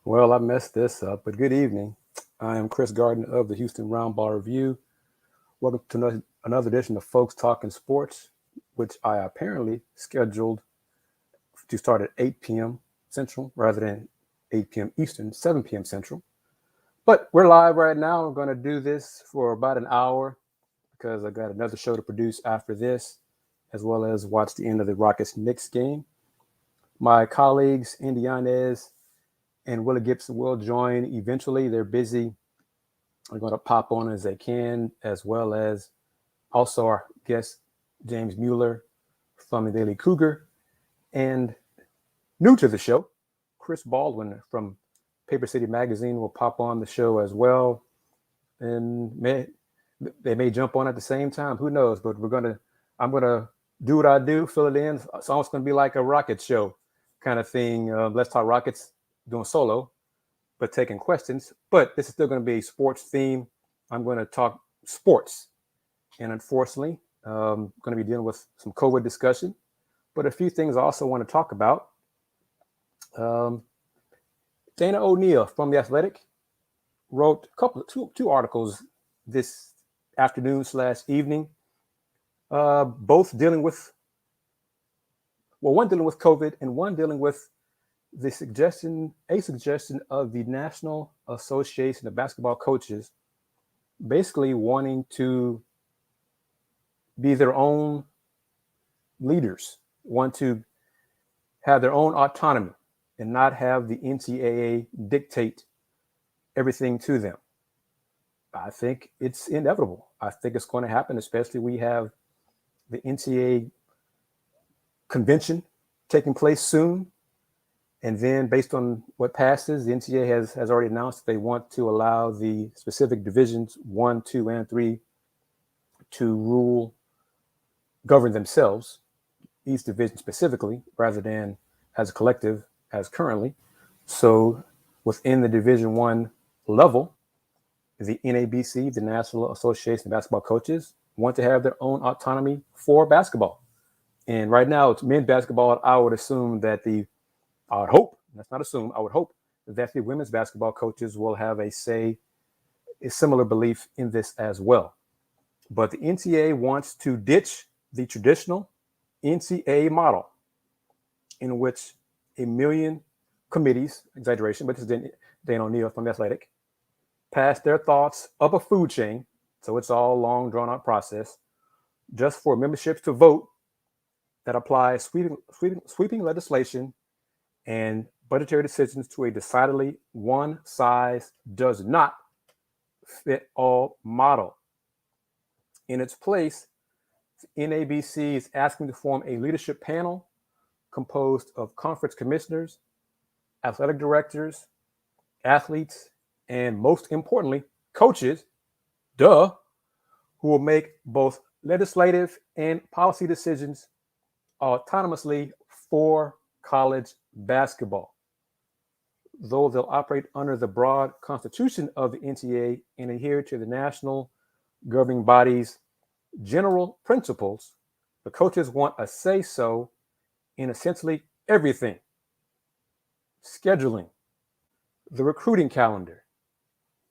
Well, I messed this up, but good evening. I am Kris Gardner of the Houston Roundball Review. Welcome to another edition of Folks Talking Sports, which I apparently scheduled to start at 8 p.m. Central rather than 8 p.m. Eastern, 7 p.m. Central. But we're live right now. I'm going to do this for about an hour because I got another show to produce after this, as well as watch the end of the Rockets-Knicks game. My colleagues, Yanez and Willy Gibson will join eventually. They're busy. They're going to pop on as they can, as well as also our guest, James Mueller from the Daily Cougar. And new to the show, Chris Baldwin from Paper City Magazine will pop on the show as well. And they may jump on at the same time. Who knows? But I'm going to do what I do, fill it in. It's almost going to be like a Rockets show kind of thing. Let's Talk Rockets, doing solo, but taking questions. But this is still going to be a sports theme. I'm going to talk sports. And unfortunately, I'm going to be dealing with some COVID discussion. But a few things I also want to talk about. Dana O'Neill from The Athletic wrote two articles this afternoon/evening, both dealing with, one dealing with COVID and one dealing with a suggestion of the National Association of Basketball Coaches basically wanting to be their own leaders, want to have their own autonomy and not have the NCAA dictate everything to them. I think it's inevitable. I think it's going to happen, especially we have the NCAA convention taking place soon. And then based on what passes, the NCAA has already announced that they want to allow the specific divisions 1, 2, and 3 to govern themselves, each division specifically, rather than as a collective as currently. So within the Division 1 level, the NABC, the National Association of Basketball Coaches, want to have their own autonomy for basketball. And right now it's men's basketball. I would hope that the women's basketball coaches will have a similar belief in this as well. But the NCAA wants to ditch the traditional NCAA model in which a million committees, exaggeration, but this is Dana O'Neill from The Athletic, pass their thoughts up a food chain, so it's all a long, drawn-out process, just for memberships to vote that applies sweeping legislation and budgetary decisions to a decidedly one-size-does-not-fit-all model. In its place, NABC is asking to form a leadership panel composed of conference commissioners, athletic directors, athletes, and most importantly, coaches, who will make both legislative and policy decisions autonomously for college basketball. Though they'll operate under the broad constitution of the NCAA and adhere to the national governing body's general principles, the coaches want a say-so in essentially everything: scheduling, the recruiting calendar,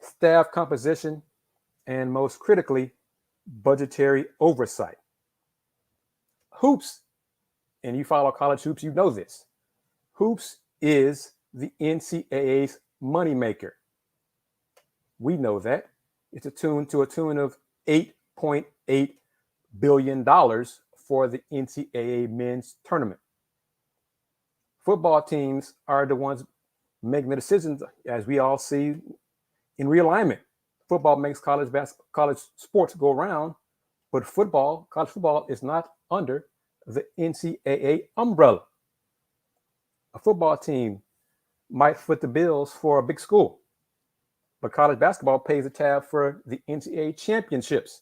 staff composition, and most critically, budgetary oversight. Hoops, and you follow college hoops, you know this. Hoops is the NCAA's moneymaker. We know that. It's a tune of $8.8 billion for the NCAA men's tournament. Football teams are the ones making the decisions, as we all see, in realignment. Football makes college sports go around, but college football is not under the NCAA umbrella. A football team might foot the bills for a big school, but college basketball pays the tab for the NCAA championships,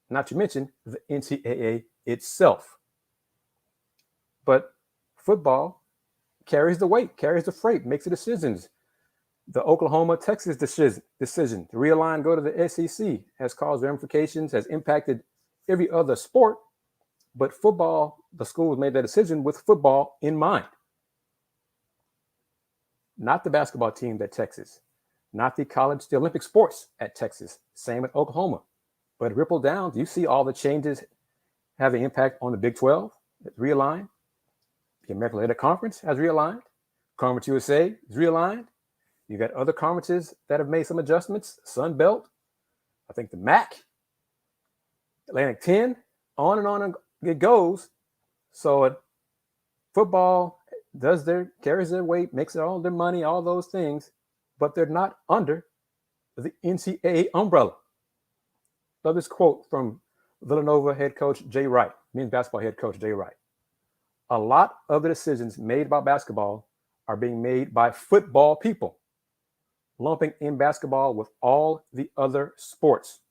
not to mention the NCAA itself. But football carries the weight, carries the freight, makes the decisions. The Oklahoma-Texas decision to realign, go to the SEC, has caused ramifications, has impacted every other sport. But football, the schools made that decision with football in mind. not the basketball team at Texas, not the Olympic sports at Texas, same at Oklahoma. But ripple down, do you see all the changes have an impact on the Big 12? It's realigned. The American Athletic Conference has realigned. Conference USA is realigned. You got other conferences that have made some adjustments. Sun Belt, I think the MAC, Atlantic 10, on it goes. So football carries their weight, makes it all their money, all those things, but they're not under the NCAA umbrella. Love this quote from Villanova head coach Jay Wright, men's basketball head coach Jay Wright. A lot of the decisions made about basketball are being made by football people, lumping in basketball with all the other sports.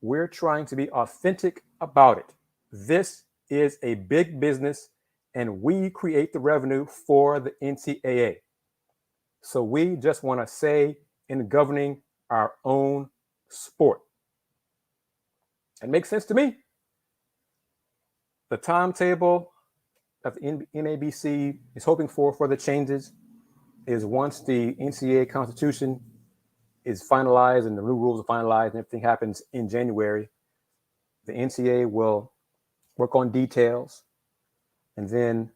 We're trying to be authentic about it. This is a big business, and we create the revenue for the NCAA. So we just want to say in governing our own sport. It makes sense to me. The timetable that the NABC is hoping for the changes is once the NCAA Constitution is finalized and the new rules are finalized and everything happens in January, the NCAA will work on details. And then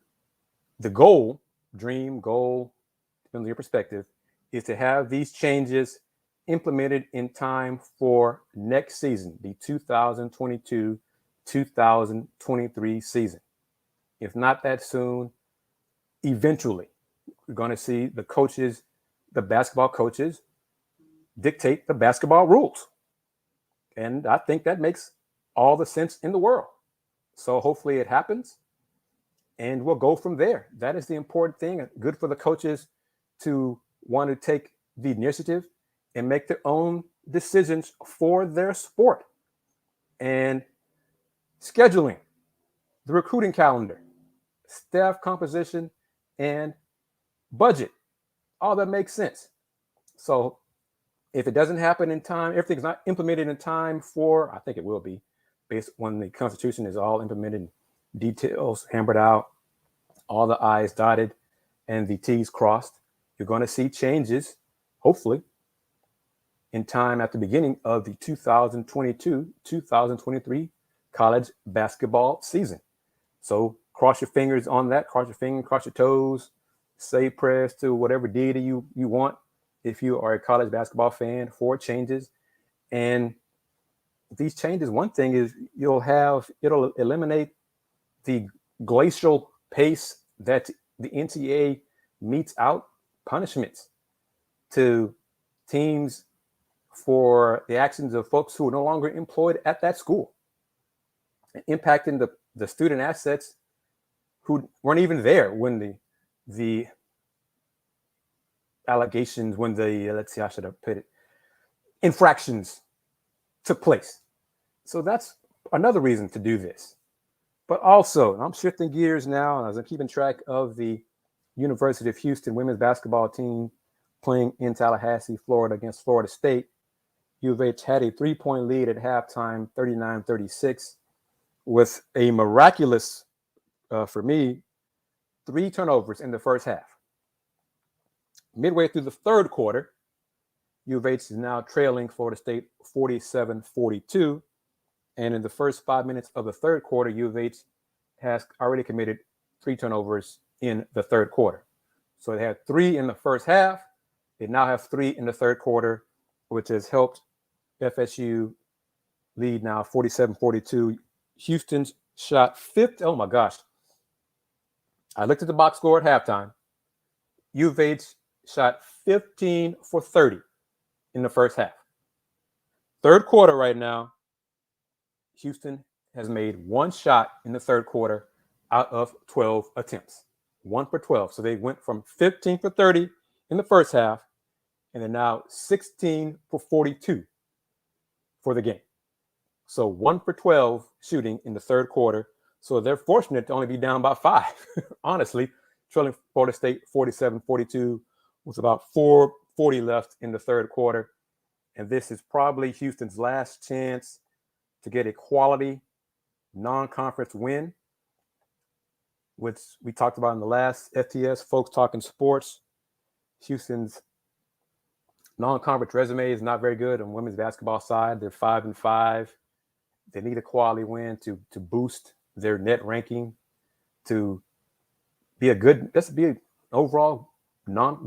the dream goal, depending on your perspective, is to have these changes implemented in time for next season, the 2022-2023 season. If not that soon, eventually, we're going to see the basketball coaches, dictate the basketball rules. And I think that makes all the sense in the world. So hopefully it happens, and we'll go from there. That is the important thing. Good for the coaches to want to take the initiative and make their own decisions for their sport. And scheduling, the recruiting calendar, staff composition, and budget. All that makes sense. So if it doesn't happen in time, everything's not implemented in time for, I think it will be, based when the Constitution is all implemented, details hammered out, all the I's dotted, and the T's crossed. You're going to see changes, hopefully, in time at the beginning of the 2022-2023 college basketball season. So cross your fingers on that, cross your toes, say prayers to whatever deity you want if you are a college basketball fan for changes. And these changes, one thing is it'll eliminate the glacial pace that the NCAA metes out punishments to teams for the actions of folks who are no longer employed at that school, impacting the student assets who weren't even there when the allegations, when let's see, how should I put it, infractions took place. So that's another reason to do this. But also, I'm shifting gears now, as I'm keeping track of the University of Houston women's basketball team playing in Tallahassee, Florida against Florida State. U of H had a 3-point lead at halftime, 39-36, with a miraculous, for me, 3 turnovers in the first half. Midway through the third quarter, U of H is now trailing Florida State 47-42. And in the first 5 minutes of the third quarter, U of H has already committed 3 turnovers in the third quarter. So they had 3 in the first half. They now have 3 in the third quarter, which has helped FSU lead now 47-42. Houston's shot 50. Oh my gosh. I looked at the box score at halftime. U of H shot 15 for 30 in the first half. Third quarter right now, Houston has made 1 shot in the third quarter out of 12 attempts. 1 for 12. So they went from 15 for 30 in the first half, and they're now 16 for 42 for the game. So 1 for 12 shooting in the third quarter. So they're fortunate to only be down by 5, honestly, trailing Florida State 47-42 with about 4:40 left in the third quarter. And this is probably Houston's last chance to get a quality non-conference win, which we talked about in the last FTS Folks Talking Sports. Houston's non-conference resume is not very good on women's basketball side. They're 5-5. They need a quality win to boost their net ranking, to be a good, let's be an overall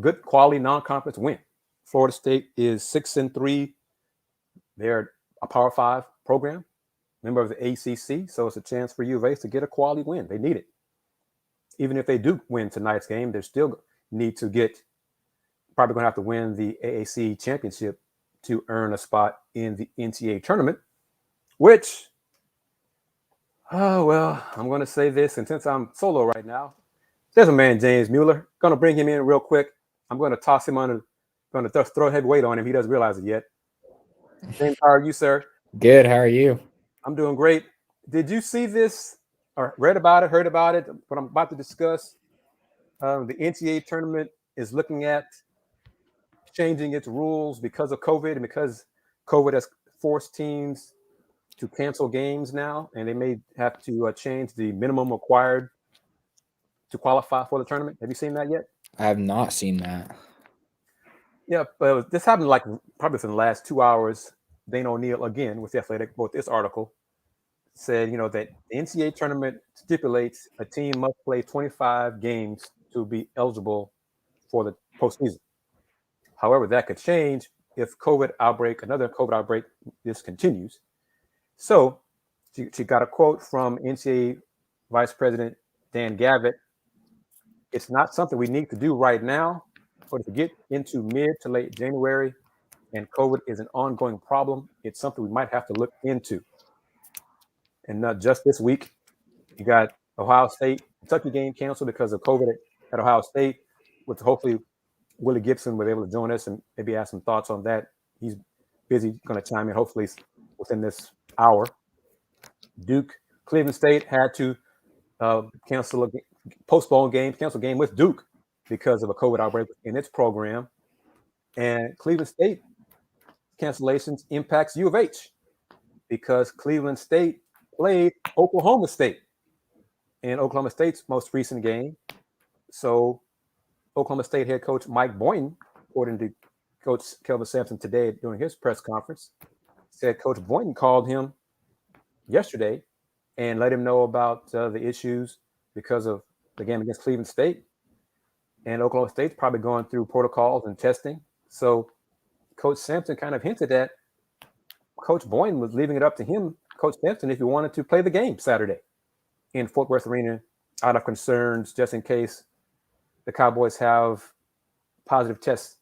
good quality non-conference win. Florida State is 6-3. They're a Power 5 program, member of the ACC, so it's a chance for U of A to get a quality win. They need it. Even if they do win tonight's game, they still need to get, probably going to have to win the AAC championship to earn a spot in the NCAA tournament, which, oh, well, I'm going to say this, and since I'm solo right now, there's a man, James Mueller. Going to bring him in real quick. I'm going to toss him on, going to throw heavy weight on him. He doesn't realize it yet. James, how are you, sir? Good. How are you? I'm doing great. Did you see this or read about it, heard about it? What I'm about to discuss, the NCAA tournament is looking at changing its rules because of COVID and because COVID has forced teams to cancel games now, and they may have to change the minimum required to qualify for the tournament. Have you seen that yet? I have not seen that. Yeah, but this happened like probably within the last 2 hours. Dana O'Neill, again, with The Athletic, wrote this article, said, that the NCAA tournament stipulates a team must play 25 games to be eligible for the postseason. However, that could change if another COVID outbreak, this continues. So she got a quote from NCAA Vice President Dan Gavitt. It's not something we need to do right now, but if we get into mid to late January and COVID is an ongoing problem, it's something we might have to look into. And not just this week, you got Ohio State, Kentucky game canceled because of COVID at Ohio State, which hopefully Willy Gibson will be able to join us and maybe ask some thoughts on that. He's busy, going to chime in hopefully within this hour. Duke, Cleveland State had to cancel a game with Duke because of a COVID outbreak in its program. And Cleveland State cancellations impacts U of H because Cleveland State played Oklahoma State in Oklahoma State's most recent game. So Oklahoma State head coach Mike Boynton, according to Coach Kelvin Sampson today during his press conference, said Coach Boynton called him yesterday and let him know about the issues because of the game against Cleveland State. And Oklahoma State's probably going through protocols and testing. So Coach Sampson kind of hinted that Coach Boynton was leaving it up to him, Coach Sampson, if he wanted to play the game Saturday in Fort Worth Arena out of concerns just in case the Cowboys have positive tests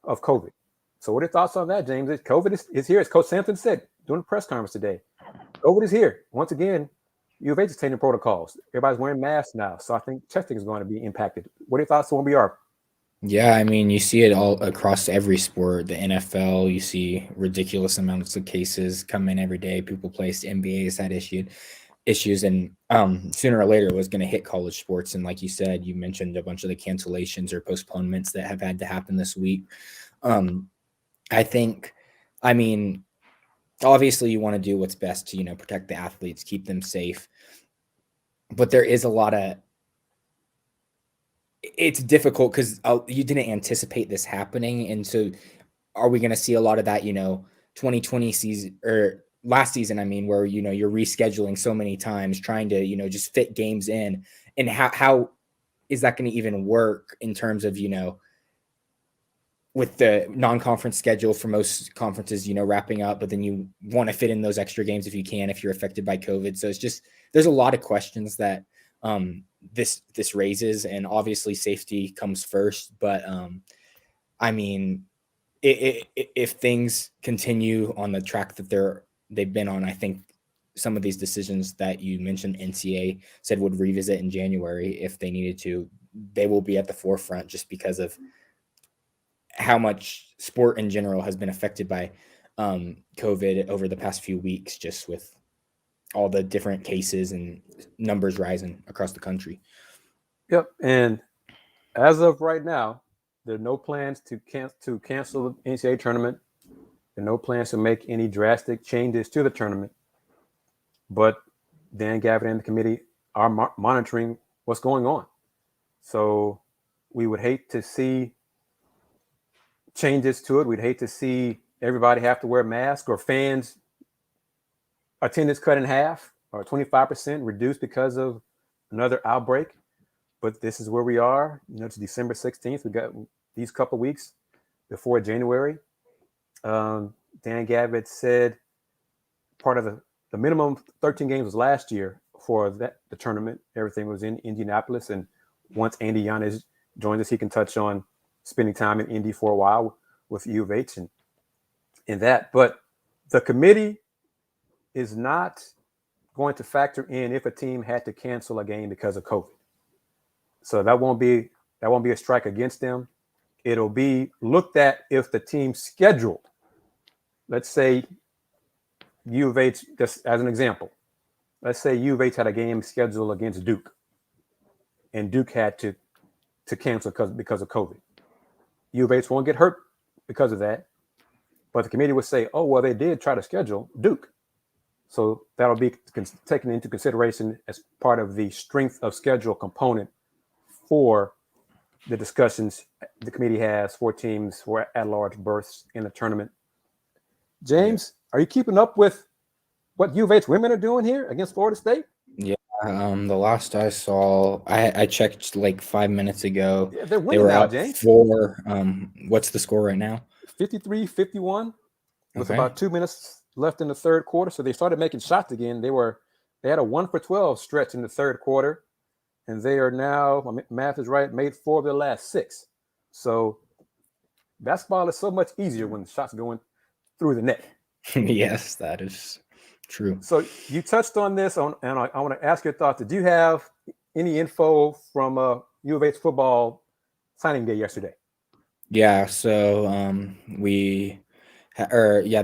of COVID. So what are your thoughts on that, James? COVID is here, as Coach Sampson said during the press conference today. COVID is here. Once again, U of H is taking protocols. Everybody's wearing masks now. So I think testing is going to be impacted. What are your thoughts on WBR? Yeah, I mean, you see it all across every sport. The NFL, you see ridiculous amounts of cases come in every day. People placed. NBA has had issues, and sooner or later it was going to hit college sports. And like you said, you mentioned a bunch of the cancellations or postponements that have had to happen this week. I mean, obviously you want to do what's best to, protect the athletes, keep them safe. But there is a lot of, it's difficult because you didn't anticipate this happening. And so are we going to see a lot of that, 2020 season or last season, I mean, where, you're rescheduling so many times, trying to, just fit games in, and how is that going to even work in terms of, with the non-conference schedule for most conferences, wrapping up, but then you want to fit in those extra games if you can, if you're affected by COVID. So it's just, there's a lot of questions that this raises, and obviously safety comes first. But I mean, if things continue on the track that they've been on, I think some of these decisions that you mentioned, NCAA said would revisit in January if they needed to, they will be at the forefront just because of how much sport in general has been affected by COVID over the past few weeks, just with all the different cases and numbers rising across the country. Yep. And as of right now, there are no plans to cancel the NCAA tournament. There are no plans to make any drastic changes to the tournament. But Dan Gavitt and the committee are monitoring what's going on. So we would hate to see changes to it. We'd hate to see everybody have to wear masks or fans attendance cut in half or 25% reduced because of another outbreak. But this is where we are. It's December 16th. We got these couple weeks before January. Dan Gavitt said part of the minimum 13 games was last year for the tournament. Everything was in Indianapolis. And once Andy Yanez joins us, he can touch on spending time in Indy for a while with U of H and that. But the committee is not going to factor in if a team had to cancel a game because of COVID. So that won't be a strike against them. It'll be looked at if the team scheduled, let's say U of H, just as an example, let's say U of H had a game scheduled against Duke and Duke had to cancel because of COVID. U of H won't get hurt because of that, but the committee would say, oh, well, they did try to schedule Duke. So that'll be taken into consideration as part of the strength of schedule component for the discussions the committee has for teams for at-large berths in the tournament. James, are you keeping up with what U of H women are doing here against Florida State? Yeah, the last I saw, I checked like 5 minutes ago. Yeah, they're winning they were now, up James. 4. What's the score right now? 53-51 with Okay. about 2 minutes left in the third quarter. So they started making shots again. They had a 1 for 12 stretch in the third quarter. And they are now, my math is right, made 4 of their last 6. So basketball is so much easier when the shots going through the net. Yes, that is true. So you touched on this, and I want to ask your thoughts. Did you have any info from U of H football signing day yesterday? Yeah, so the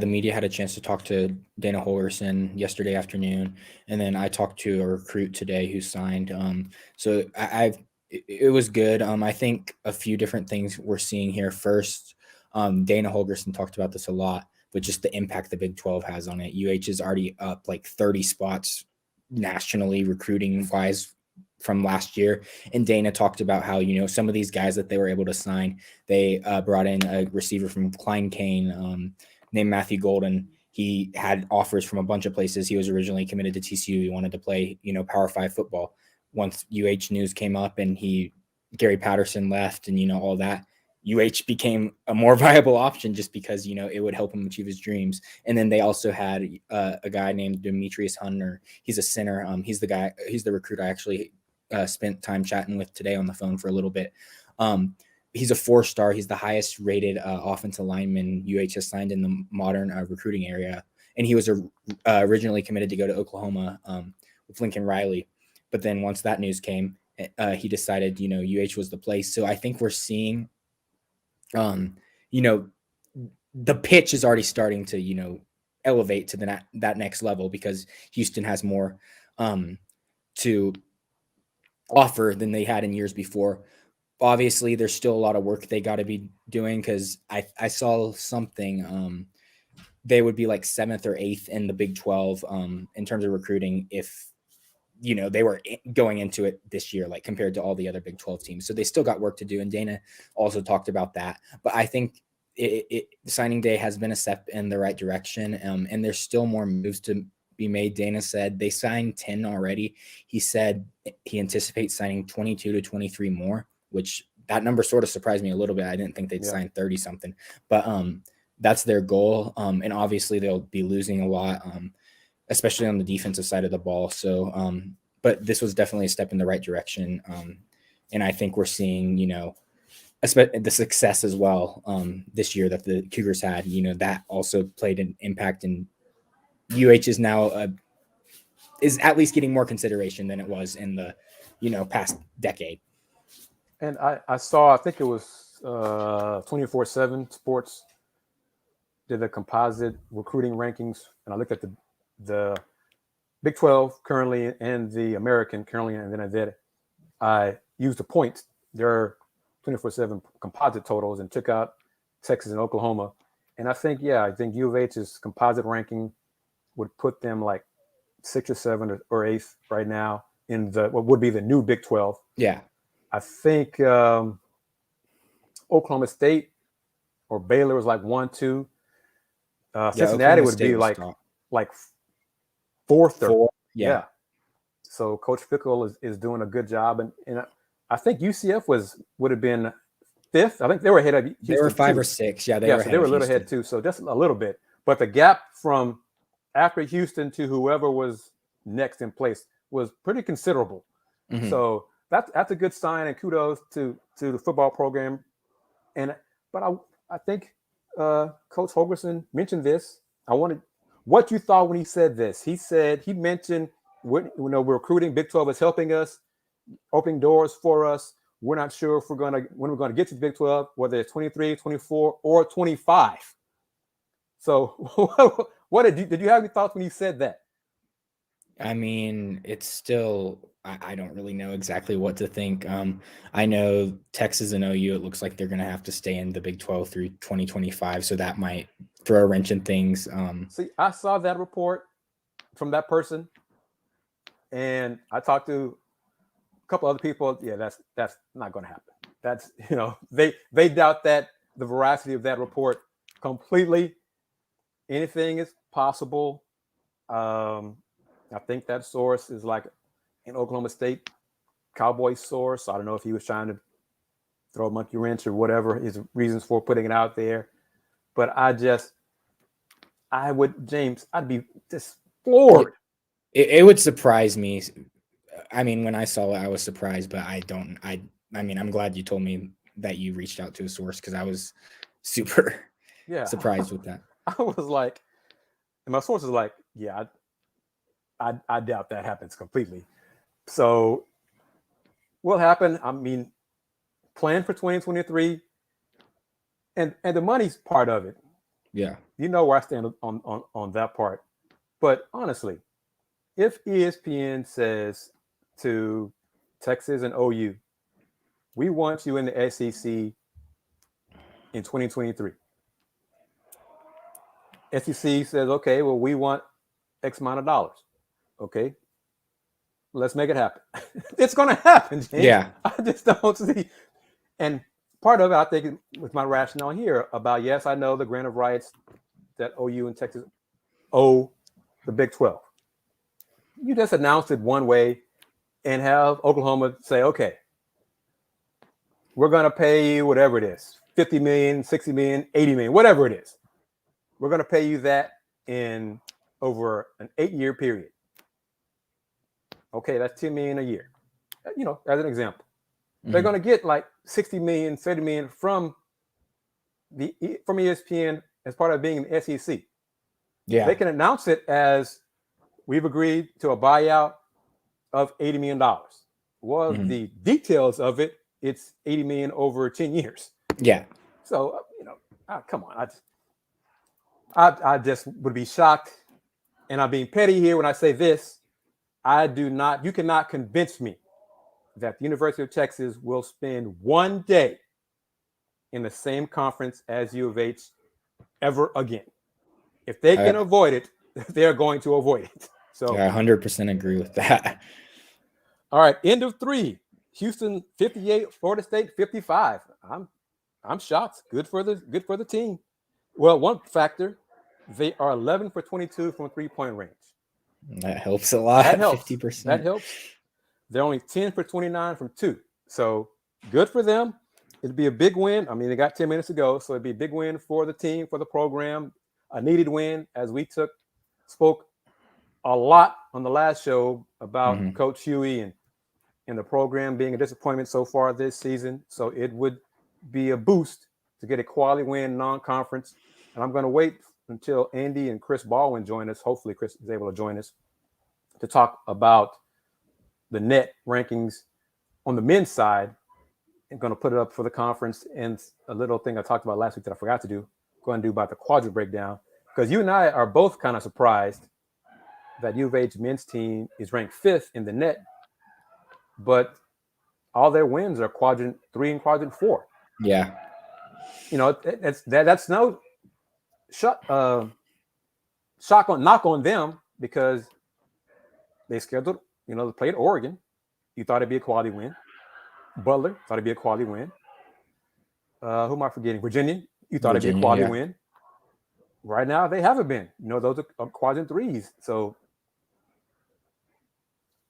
media had a chance to talk to Dana Holgerson yesterday afternoon, and then I talked to a recruit today who signed. So it was good. I think a few different things we're seeing here. First, Dana Holgerson talked about this a lot, but just the impact the Big 12 has on it. UH is already up like 30 spots nationally recruiting wise from last year. And Dana talked about how, some of these guys that they were able to sign, they brought in a receiver from Klein Kane named Matthew Golden. He had offers from a bunch of places. He was originally committed to TCU. He wanted to play, Power 5 football. Once UH news came up and Gary Patterson left and, all that, UH became a more viable option just because, it would help him achieve his dreams. And then they also had a guy named Demetrius Hunter. He's a center. He's the recruit I actually spent time chatting with today on the phone for a little bit. He's a 4-star. He's the highest rated offensive lineman UH has signed in the modern recruiting area. And he was originally committed to go to Oklahoma with Lincoln Riley. But then once that news came, he decided, UH was the place. So I think we're seeing, the pitch is already starting to, elevate to that next level because Houston has more to offer than they had in years before. Obviously, there's still a lot of work they got to be doing because I saw something. They would be like 7th or 8th in the Big 12 in terms of recruiting if, they were going into it this year, like compared to all the other Big 12 teams. So they still got work to do. And Dana also talked about that. But I think signing day has been a step in the right direction. And there's still more moves to be made. Dana said they signed 10 already. He said he anticipates signing 22 to 23 more, which that number sort of surprised me a little bit. I didn't think they'd sign 30 something, but that's their goal. And obviously they'll be losing a lot, especially on the defensive side of the ball. So, but this was definitely a step in the right direction. And I think we're seeing, the success as well this year that the Cougars had, that also played an impact, and UH is now is at least getting more consideration than it was in the, past decade. And I saw, I think it was 24/7 Sports did a composite recruiting rankings, and I looked at the Big 12 currently and the American currently, and then I used the points, their 24/7 composite totals, and took out Texas and Oklahoma. And I think U of H's composite ranking would put them like 6th or 7th or 8th right now in what would be the new Big 12. Yeah. I think Oklahoma State or Baylor was like 1-2. Cincinnati Oklahoma would State be was like fourth or four. yeah. So Coach Fickle is doing a good job, and I think UCF would have been fifth. I think they were ahead of Houston. They were 5 too. or 6. Yeah, So they were a little ahead too. So just a little bit, but the gap from after Houston to whoever was next in place was pretty considerable. Mm-hmm. So that's a good sign, and kudos to the football program. But I think Coach Holgerson mentioned this. I wanted what you thought when he said this. He mentioned we're recruiting. Big 12 is helping us, opening doors for us. We're not sure if when we're going to get to the Big 12, whether it's 23, 24, or 25. So what did you have any thoughts when you said that? I mean, it's still, I don't really know exactly what to think. I know Texas and OU, it looks like they're going to have to stay in the Big 12 through 2025. So that might throw a wrench in things. See, I saw that report from that person, and I talked to a couple other people. Yeah, that's not going to happen. That's, they doubt the veracity of that report completely. Anything is possible. I think that source is like an Oklahoma State Cowboy source. I don't know if he was trying to throw a monkey wrench or whatever his reasons for putting it out there. But I'd be just floored. It would surprise me. I mean, when I saw it, I was surprised, but I mean, I'm glad you told me that you reached out to a source because I was super surprised with that. I was like, and my source is like, yeah, I doubt that happens completely. So what happened? I mean, plan for 2023, and the money's part of it. Yeah, you know where I stand on that part. But honestly, if ESPN says to Texas and OU, we want you in the SEC in 2023. SEC says, okay, well, we want X amount of dollars. Okay, let's make it happen. It's going to happen, James. Yeah. I just don't see. And part of it, I think, with my rationale here about, yes, I know the grant of rights that OU and Texas owe the Big 12. You just announce it one way and have Oklahoma say, okay, we're going to pay you whatever it is, 50 million, 60 million, 80 million, whatever it is. We're going to pay you that in over an 8-year period. Okay, that's $10 million a year. As an example. Mm-hmm. They're going to get like 60 million, 30 million from ESPN as part of being in the SEC. Yeah. They can announce it as we've agreed to a buyout of $80 million. Well, the details of it, it's $80 million over 10 years. Yeah. So, come on. I just would be shocked. And I'm being petty here when I say this. You cannot convince me that the University of Texas will spend one day in the same conference as U of H ever again. If they can avoid it, they're going to avoid it. So I 100% agree with that. All right, end of 3. Houston 58, Florida State 55. I'm shocked. Good for the team. Well, one factor, they are 11 for 22 from 3-point range. That helps a lot. That helps. 50%. That helps. They're only 10 for 29 from 2. So good for them. It'd be a big win. I mean, they got 10 minutes to go, so it'd be a big win for the team, for the program. A needed win, as we spoke a lot on the last show about Coach Huey and the program being a disappointment so far this season. So it would be a boost to get a quality win non-conference. And I'm going to wait until Andy and Chris Baldwin join us. Hopefully Chris is able to join us to talk about the net rankings on the men's side. I'm going to put it up for the conference, and a little thing I talked about last week that I forgot to do, go and do about the quadrant breakdown, because you and I are both kind of surprised that U of H men's team is ranked 5th in the net, but all their wins are quadrant 3 and quadrant 4. Yeah. That's no knock on them, because they scheduled, they played Oregon. You thought it'd be a quality win. Butler thought it'd be a quality win. Who am I forgetting? Virginia. You thought it'd be a Virginia, quality yeah. win. Right now, they haven't been. Those are quadrant threes. So,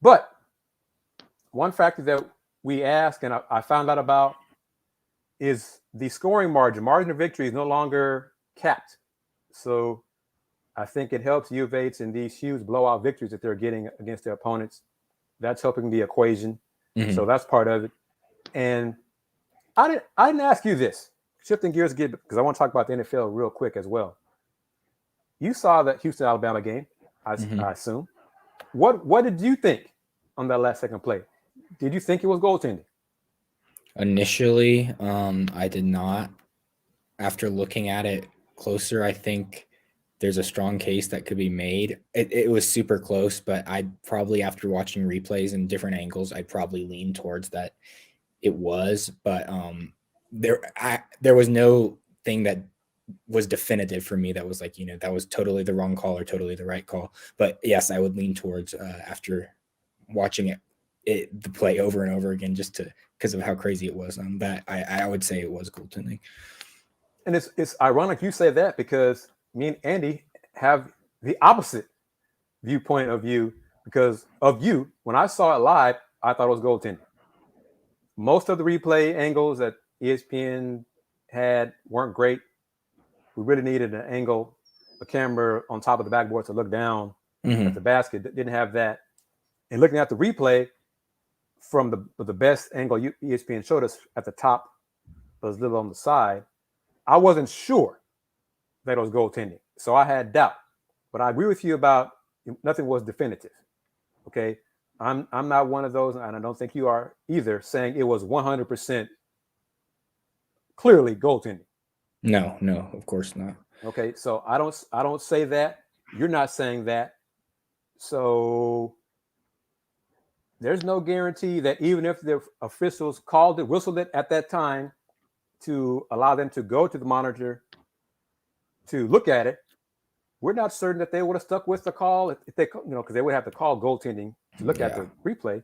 but one factor that we asked and I found out about is the scoring margin. Margin of victory is no longer capped. So I think it helps U of H in these huge blowout victories that they're getting against their opponents. That's helping the equation. Mm-hmm. So that's part of it. And I didn't ask you this. Shifting gears again, because I want to talk about the NFL real quick as well. You saw the Houston, Alabama game, I assume. What did you think on that last second play? Did you think it was goaltending? Initially, I did not. After looking at it closer, I think there's a strong case that could be made. It was super close, but I'd probably, after watching replays and different angles, I'd probably lean towards that it was. But there was no thing that was definitive for me that was like, that was totally the wrong call or totally the right call. But yes, I would lean towards after watching the play over and over again, just because of how crazy it was. That I would say it was goaltending. And it's ironic you say that, because me and Andy have the opposite viewpoint of you. Because of you, when I saw it live, I thought it was goaltending. Most of the replay angles that ESPN had weren't great. We really needed an angle, a camera on top of the backboard to look down at the basket. Didn't have that. And looking at the replay from the best angle ESPN showed us at the top, but was a little on the side, I wasn't sure that it was goaltending. So I had doubt. But I agree with you about nothing was definitive. Okay. I'm not one of those, and I don't think you are either, saying it was 100% clearly goaltending. No, of course not. Okay, so I don't say that. You're not saying that. So there's no guarantee that even if the officials whistled it at that time to allow them to go to the monitor to look at it, we're not certain that they would have stuck with the call if they, because they would have to call goaltending to look at the replay.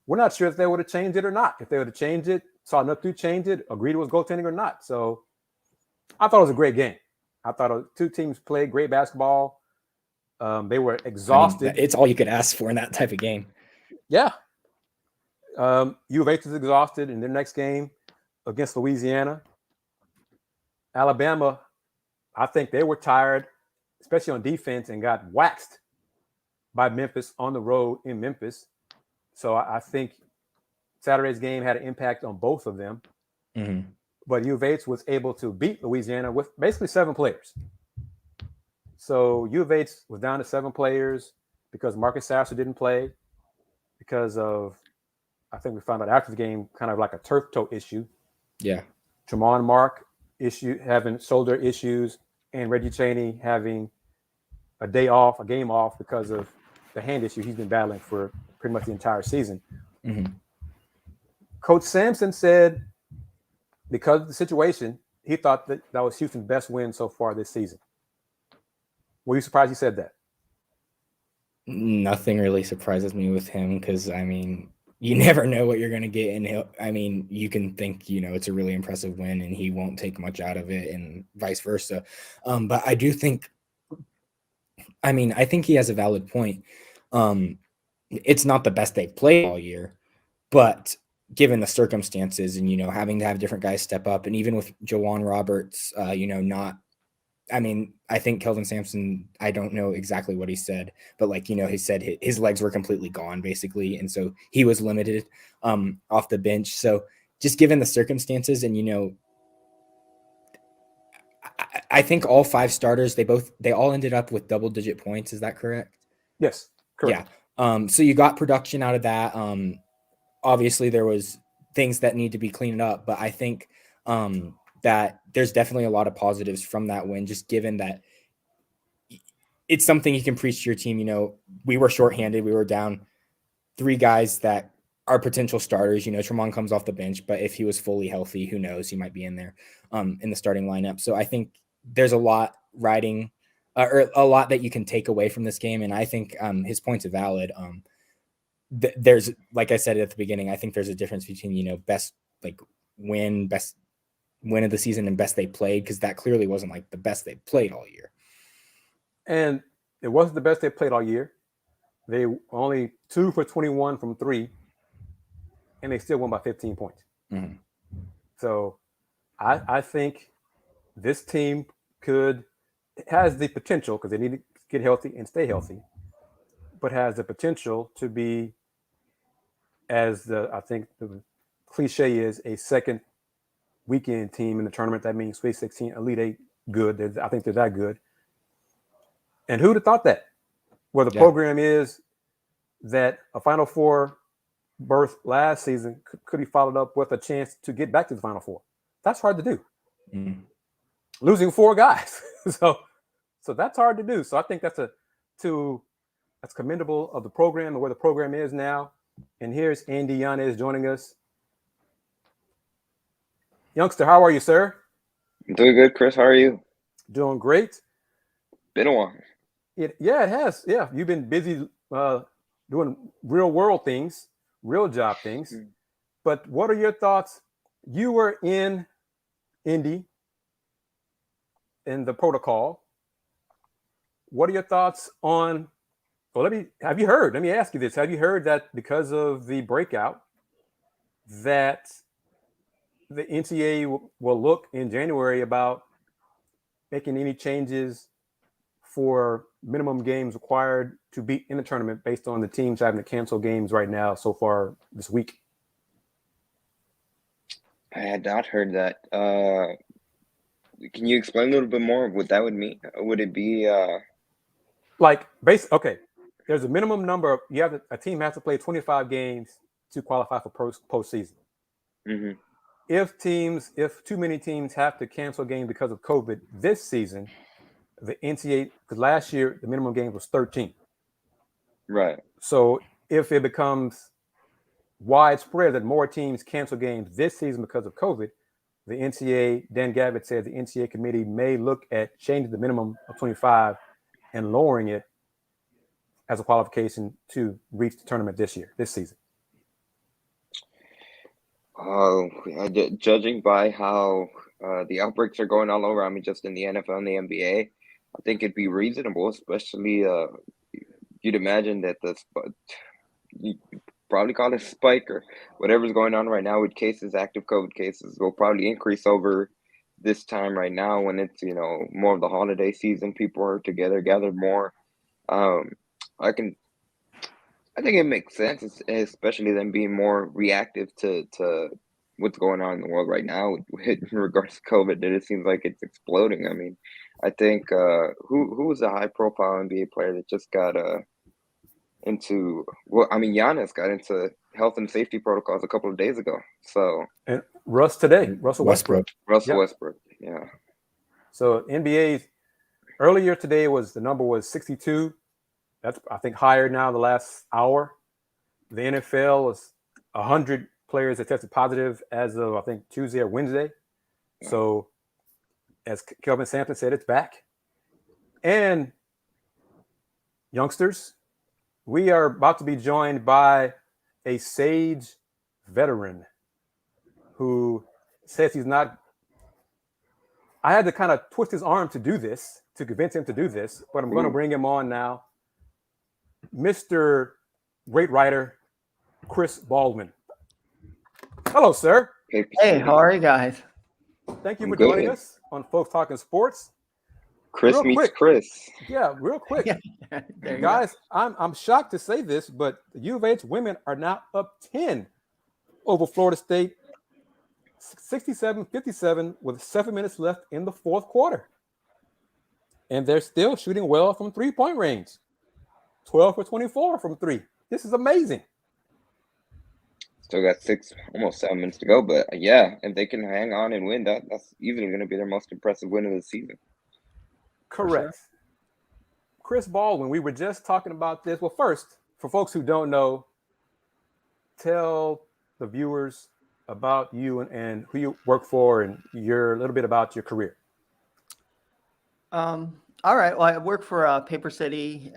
We're not sure if they would have changed it or not. If they would have changed it, saw enough to change it, agreed it was goaltending or not. So I thought it was a great game. I thought two teams played great basketball. They were exhausted. It's all you could ask for in that type of game. Yeah. U of H is exhausted in their next game against Louisiana. Alabama, I think they were tired, especially on defense, and got waxed by Memphis on the road in Memphis. So I think Saturday's game had an impact on both of them. Mm-hmm. But U of H was able to beat Louisiana with basically 7 players. So U of H was down to 7 players because Marcus Sasser didn't play because of, I think we found out after the game, kind of like a turf toe issue. Yeah. Tremont Mark having shoulder issues, and Reggie Chaney having a game off because of the hand issue he's been battling for pretty much the entire season. Mm-hmm. Coach Sampson said, because of the situation, he thought that was Houston's best win so far this season. Were you surprised he said that? Nothing really surprises me with him because, you never know what you're going to get. And you can think, it's a really impressive win and he won't take much out of it and vice versa. But I do think, I think he has a valid point. It's not the best they've played all year, but given the circumstances and, having to have different guys step up, and even with Jawan Roberts, I think Kelvin Sampson, I don't know exactly what he said, but he said his legs were completely gone basically. And so he was limited off the bench. So just given the circumstances and, I think all 5 starters, they all ended up with double-digit points. Is that correct? Yes, correct. Yeah. So you got production out of that. Obviously there was things that need to be cleaned up, but I think that there's definitely a lot of positives from that win, just given that it's something you can preach to your team. We were shorthanded. We were down 3 guys that are potential starters. Tremont comes off the bench, but if he was fully healthy, who knows, he might be in there in the starting lineup. So I think there's a lot or a lot that you can take away from this game. And I think his points are valid. There's, like I said at the beginning, I think there's a difference between, best win, best win of the season and best they played, because that clearly wasn't like the best they played all year. And it wasn't the best they played all year. They only 2 for 21 from 3, and they still won by 15 points. Mm-hmm. So I think this team has the potential, because they need to get healthy and stay healthy, but has the potential to be, as I think the cliche is, a second weekend team in the tournament. That means Sweet 16, Elite 8, good. I think they're that good. And who'd have thought that? Where the program is, that a Final Four berth last season could be followed up with a chance to get back to the Final Four. That's hard to do. Mm-hmm. Losing 4 guys. so that's hard to do. So I think that's commendable of the program and where the program is now. And here's Andy Yanez joining us. Youngster, how are you, sir? I'm doing good, Chris. How are you? Doing great. Been a while. It has. Yeah, you've been busy doing real world things, real job things. Mm-hmm. But what are your thoughts? You were in Indy in the protocol. What are your thoughts on? Well, let me ask you this. Have you heard that because of the breakout that the NCAA will look in January about making any changes for minimum games required to be in the tournament based on the teams having to cancel games right now so far this week? I had not heard that. Can you explain a little bit more what that would mean? Would it be okay, there's a minimum number of, a team has to play 25 games to qualify for postseason. Mm-hmm. If too many teams have to cancel games because of COVID this season, the NCAA, because last year the minimum game was 13. Right. So if it becomes widespread that more teams cancel games this season because of COVID, the NCAA, Dan Gavitt said the NCAA committee may look at changing the minimum of 25 and lowering it as a qualification to reach the tournament this season. Judging by how the outbreaks are going all over, I mean, just in the NFL and the NBA, I think it'd be reasonable, especially you'd imagine that you probably call it a spike or whatever's going on right now with active COVID cases will probably increase over this time right now when it's, more of the holiday season. People are together, gathered more. I think it makes sense, especially them being more reactive to what's going on in the world right now in regards to COVID. That it seems like it's exploding. I mean, I think who was a high-profile NBA player that just got into? Well, I mean, Yanez got into health and safety protocols a couple of days ago. So and Russell Westbrook. Russell Westbrook. Yeah. So NBA's earlier today the number was 62. That's, I think, higher now the last hour. The NFL was 100 players that tested positive as of, I think, Tuesday or Wednesday. Yeah. So as Kelvin Sampson said, it's back. And youngsters, we are about to be joined by a Sage veteran who says he's not. I had to kind of twist his arm to do this, to convince him to do this, but I'm going to bring him on now. Mr. Great Writer, Kris Baldwin. Hello, sir. Hey, how are you guys? Thank you for joining us on Folks Talking Sports. Chris meets Chris. Yeah, real quick. Guys, I'm shocked to say this, but the U of H women are now up 10 over Florida State, 67-57 with 7 minutes left in the fourth quarter. And they're still shooting well from three-point range. 12 for 24 from 3. This is amazing. Still got almost 7 minutes to go, but yeah, if they can hang on and win, that's easily going to be their most impressive win of the season. Correct. Sure. Kris Baldwin, we were just talking about this. Well, first, for folks who don't know, tell the viewers about you and who you work for and a little bit about your career. All right. Well, I work for Paper City,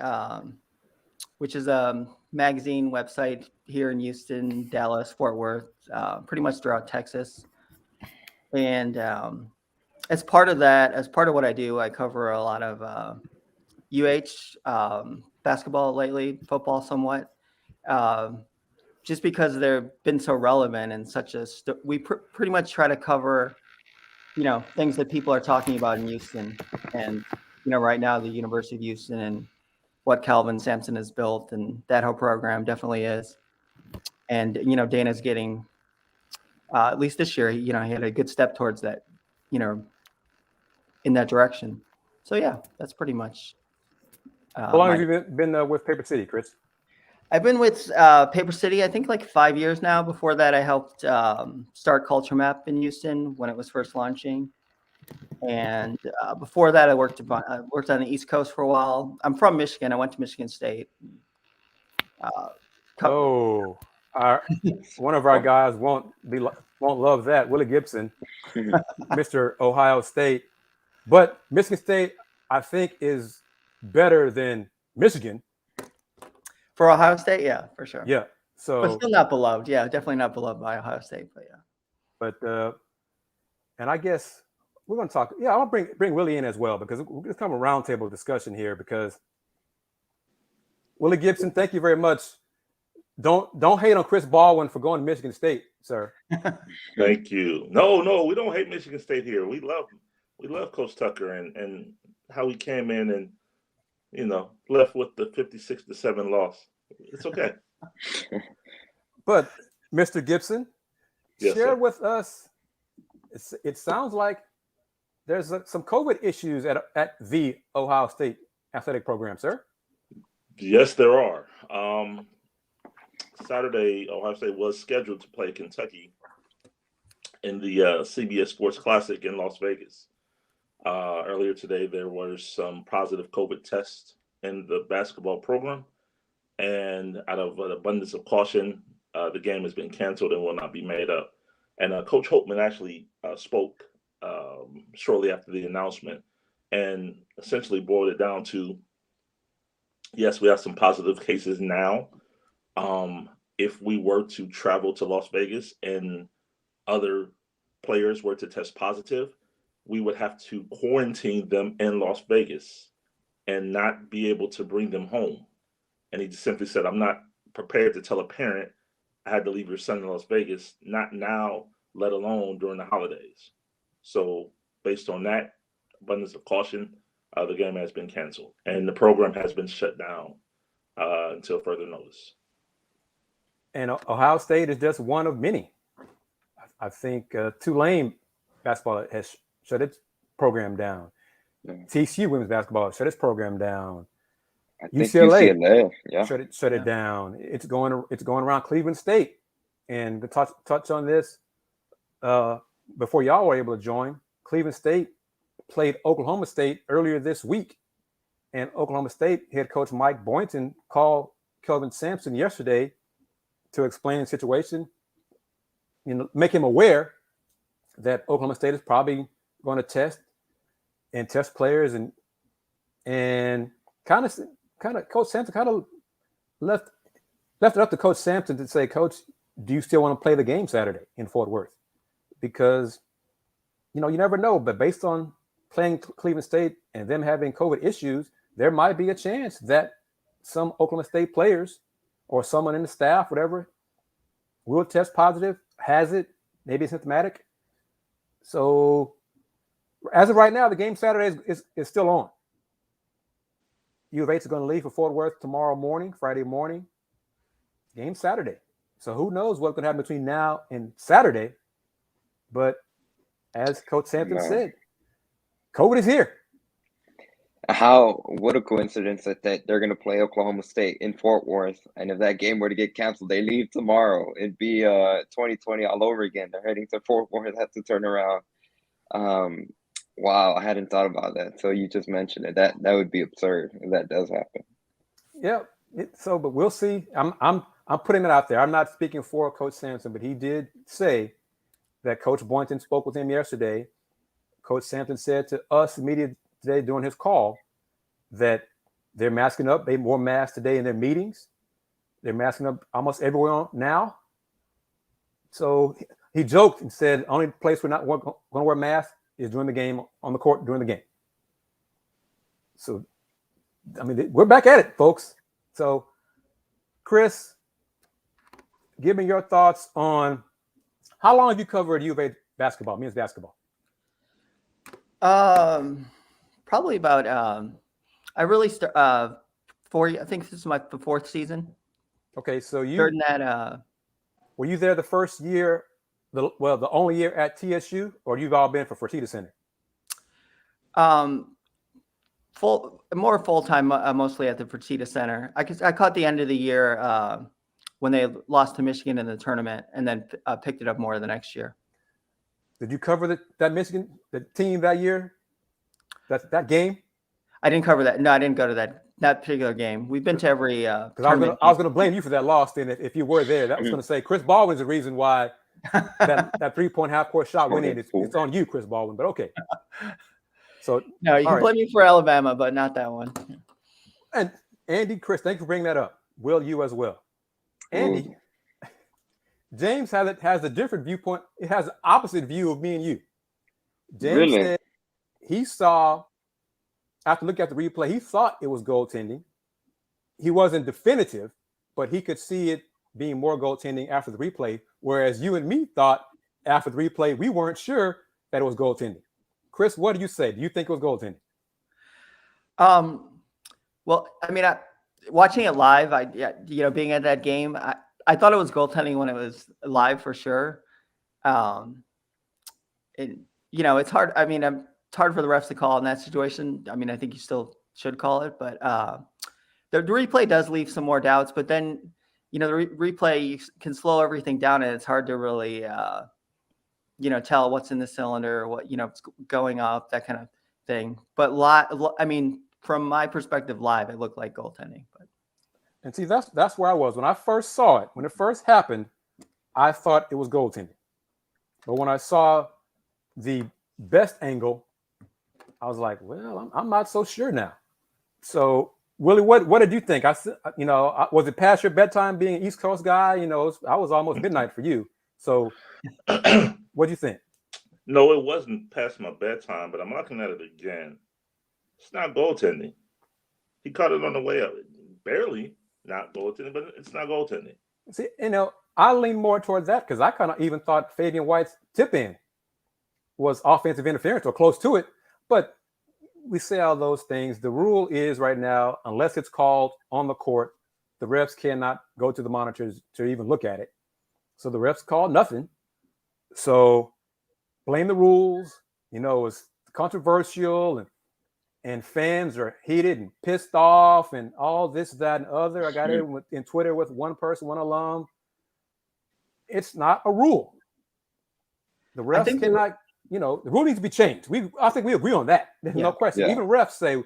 which is a magazine website here in Houston, Dallas, Fort Worth, pretty much throughout Texas. And as part of what I do, I cover a lot of basketball lately, football somewhat, just because they've been so relevant and we pretty much try to cover, things that people are talking about in Houston. And, right now the University of Houston and what Calvin Sampson has built, and that whole program definitely is. And, Dana's getting, at least this year, he had a good step towards that, in that direction. So yeah, that's pretty much. How long have you been with Paper City, Kris? I've been with Paper City, I think, like 5 years now. Before that, I helped start Culture Map in Houston when it was first launching. And before that, I worked on the East Coast for a while. I'm from Michigan. I went to Michigan State. One of our guys won't love that. Willy Gibson, Mr. Ohio State. But Michigan State, I think, is better than Michigan. For Ohio State, yeah, for sure. Yeah. So, but still not beloved. Yeah, definitely not beloved by Ohio State. But yeah. But and I guess we're going to talk. Yeah, I'll bring Willy in as well, because it's kind of a roundtable discussion here. Because Willy Gibson, thank you very much. Don't hate on Chris Baldwin for going to Michigan State, sir. Thank you. No, we don't hate Michigan State here. We love Coach Tucker and how he came in and left with the 56-7 loss. It's okay. But Mr. Gibson, yes, share sir. with us. It sounds like there's some COVID issues at the Ohio State athletic program, sir. Yes, there are. Saturday, Ohio State was scheduled to play Kentucky in the CBS Sports Classic in Las Vegas. Earlier today, there were some positive COVID tests in the basketball program, and out of an abundance of caution, the game has been canceled and will not be made up. And Coach Holtman actually spoke shortly after the announcement and essentially boiled it down to, yes, we have some positive cases now. If we were to travel to Las Vegas and other players were to test positive, we would have to quarantine them in Las Vegas and not be able to bring them home. And he just simply said, I'm not prepared to tell a parent I had to leave your son in Las Vegas, not now, let alone during the holidays. So based on that abundance of caution, the game has been canceled and the program has been shut down until further notice. And Ohio State is just one of many. I think Tulane basketball has shut its program down. Yeah. TCU women's basketball shut its program down. I think UCLA yeah. shut it down. It's going around Cleveland State. And to touch on this, before y'all were able to join, Cleveland State played Oklahoma State earlier this week. And Oklahoma State head coach Mike Boynton called Kelvin Sampson yesterday to explain the situation, make him aware that Oklahoma State is probably going to test players and kind of Coach Sampson kind of left it up to Coach Sampson to say, Coach, do you still want to play the game Saturday in Fort Worth? Because you never know, but based on playing Cleveland State and them having COVID issues, there might be a chance that some Oklahoma State players or someone in the staff, whatever, will test positive, has it, maybe symptomatic. So as of right now, the game Saturday is still on. U of H is going to leave for Fort Worth tomorrow morning, Friday morning. Game Saturday. So who knows what's going to happen between now and Saturday. But as Coach Sampson said, COVID is here. What a coincidence that they're going to play Oklahoma State in Fort Worth. And if that game were to get canceled, they leave tomorrow. It'd be 2020 all over again. They're heading to Fort Worth, have to turn around. Wow, I hadn't thought about that. So you just mentioned it. That would be absurd if that does happen. Yeah. But we'll see. I'm putting it out there. I'm not speaking for Coach Sampson, but he did say that Coach Boynton spoke with him yesterday. Coach Sampson said to us media today during his call that they're masking up. They wore masks today in their meetings. They're masking up almost everywhere now. So he joked and said, only place we're not going to wear masks is during the game, on the court during the game. So, I mean, we're back at it, folks. So, Kris, give me your thoughts on how long have you covered U of A basketball, men's basketball? Probably about I really I think this is my fourth season. Okay, so you Certain that were you there the first year, the only year at TSU, or you've all been for Fertitta Center? more full time, mostly at the Fertitta Center. I caught the end of the year when they lost to Michigan in the tournament, and then picked it up more the next year. Did you cover that Michigan team that year? That game? I didn't cover that. No, I didn't go to that particular game. We've been to every because I was gonna blame you for that loss. Then if you were there, that was gonna say Chris Baldwin's the reason why that 3-point half court shot went in. It's on you, Chris Baldwin. But okay. So no, you can blame me for Alabama, but not that one. And Andy, Chris, thank you for bringing that up. Will, you as well. Andy, James has a different viewpoint. It has an opposite view of me and you. James said he saw, after looking at the replay, he thought it was goaltending. He wasn't definitive, but he could see it being more goaltending after the replay, whereas you and me thought after the replay, we weren't sure that it was goaltending. Chris, what do you say? Do you think it was goaltending? Well, I mean, watching it live, being at that game, I thought it was goaltending when it was live for sure. It's hard. I mean, it's hard for the refs to call in that situation. I mean, I think you still should call it, but the replay does leave some more doubts. But then, the replay can slow everything down, and it's hard to really, tell what's in the cylinder, what it's going up, that kind of thing. But I mean, from my perspective, live, it looked like goaltending. But and see, that's where I was when I first saw it. When it first happened, I thought it was goaltending. But when I saw the best angle, I was like, well, I'm not so sure now. So, Willie, what did you think? Was it past your bedtime being an East Coast guy? I was almost midnight for you. So, what do you think? No, it wasn't past my bedtime, but I'm looking at it again. It's not goaltending. He caught it on the way up. Barely not goaltending, but it's not goaltending. See, I lean more towards that because I kind of even thought Fabian White's tip in was offensive interference or close to it. But we say all those things. The rule is right now, unless it's called on the court, the refs cannot go to the monitors to even look at it. So the refs called nothing. So blame the rules. It's controversial and fans are heated and pissed off and all this, that, and other. I got it in Twitter with one person, one alum. It's not a rule. The refs cannot, the rule needs to be changed. I think we agree on that. There's no question. Yeah. Even refs say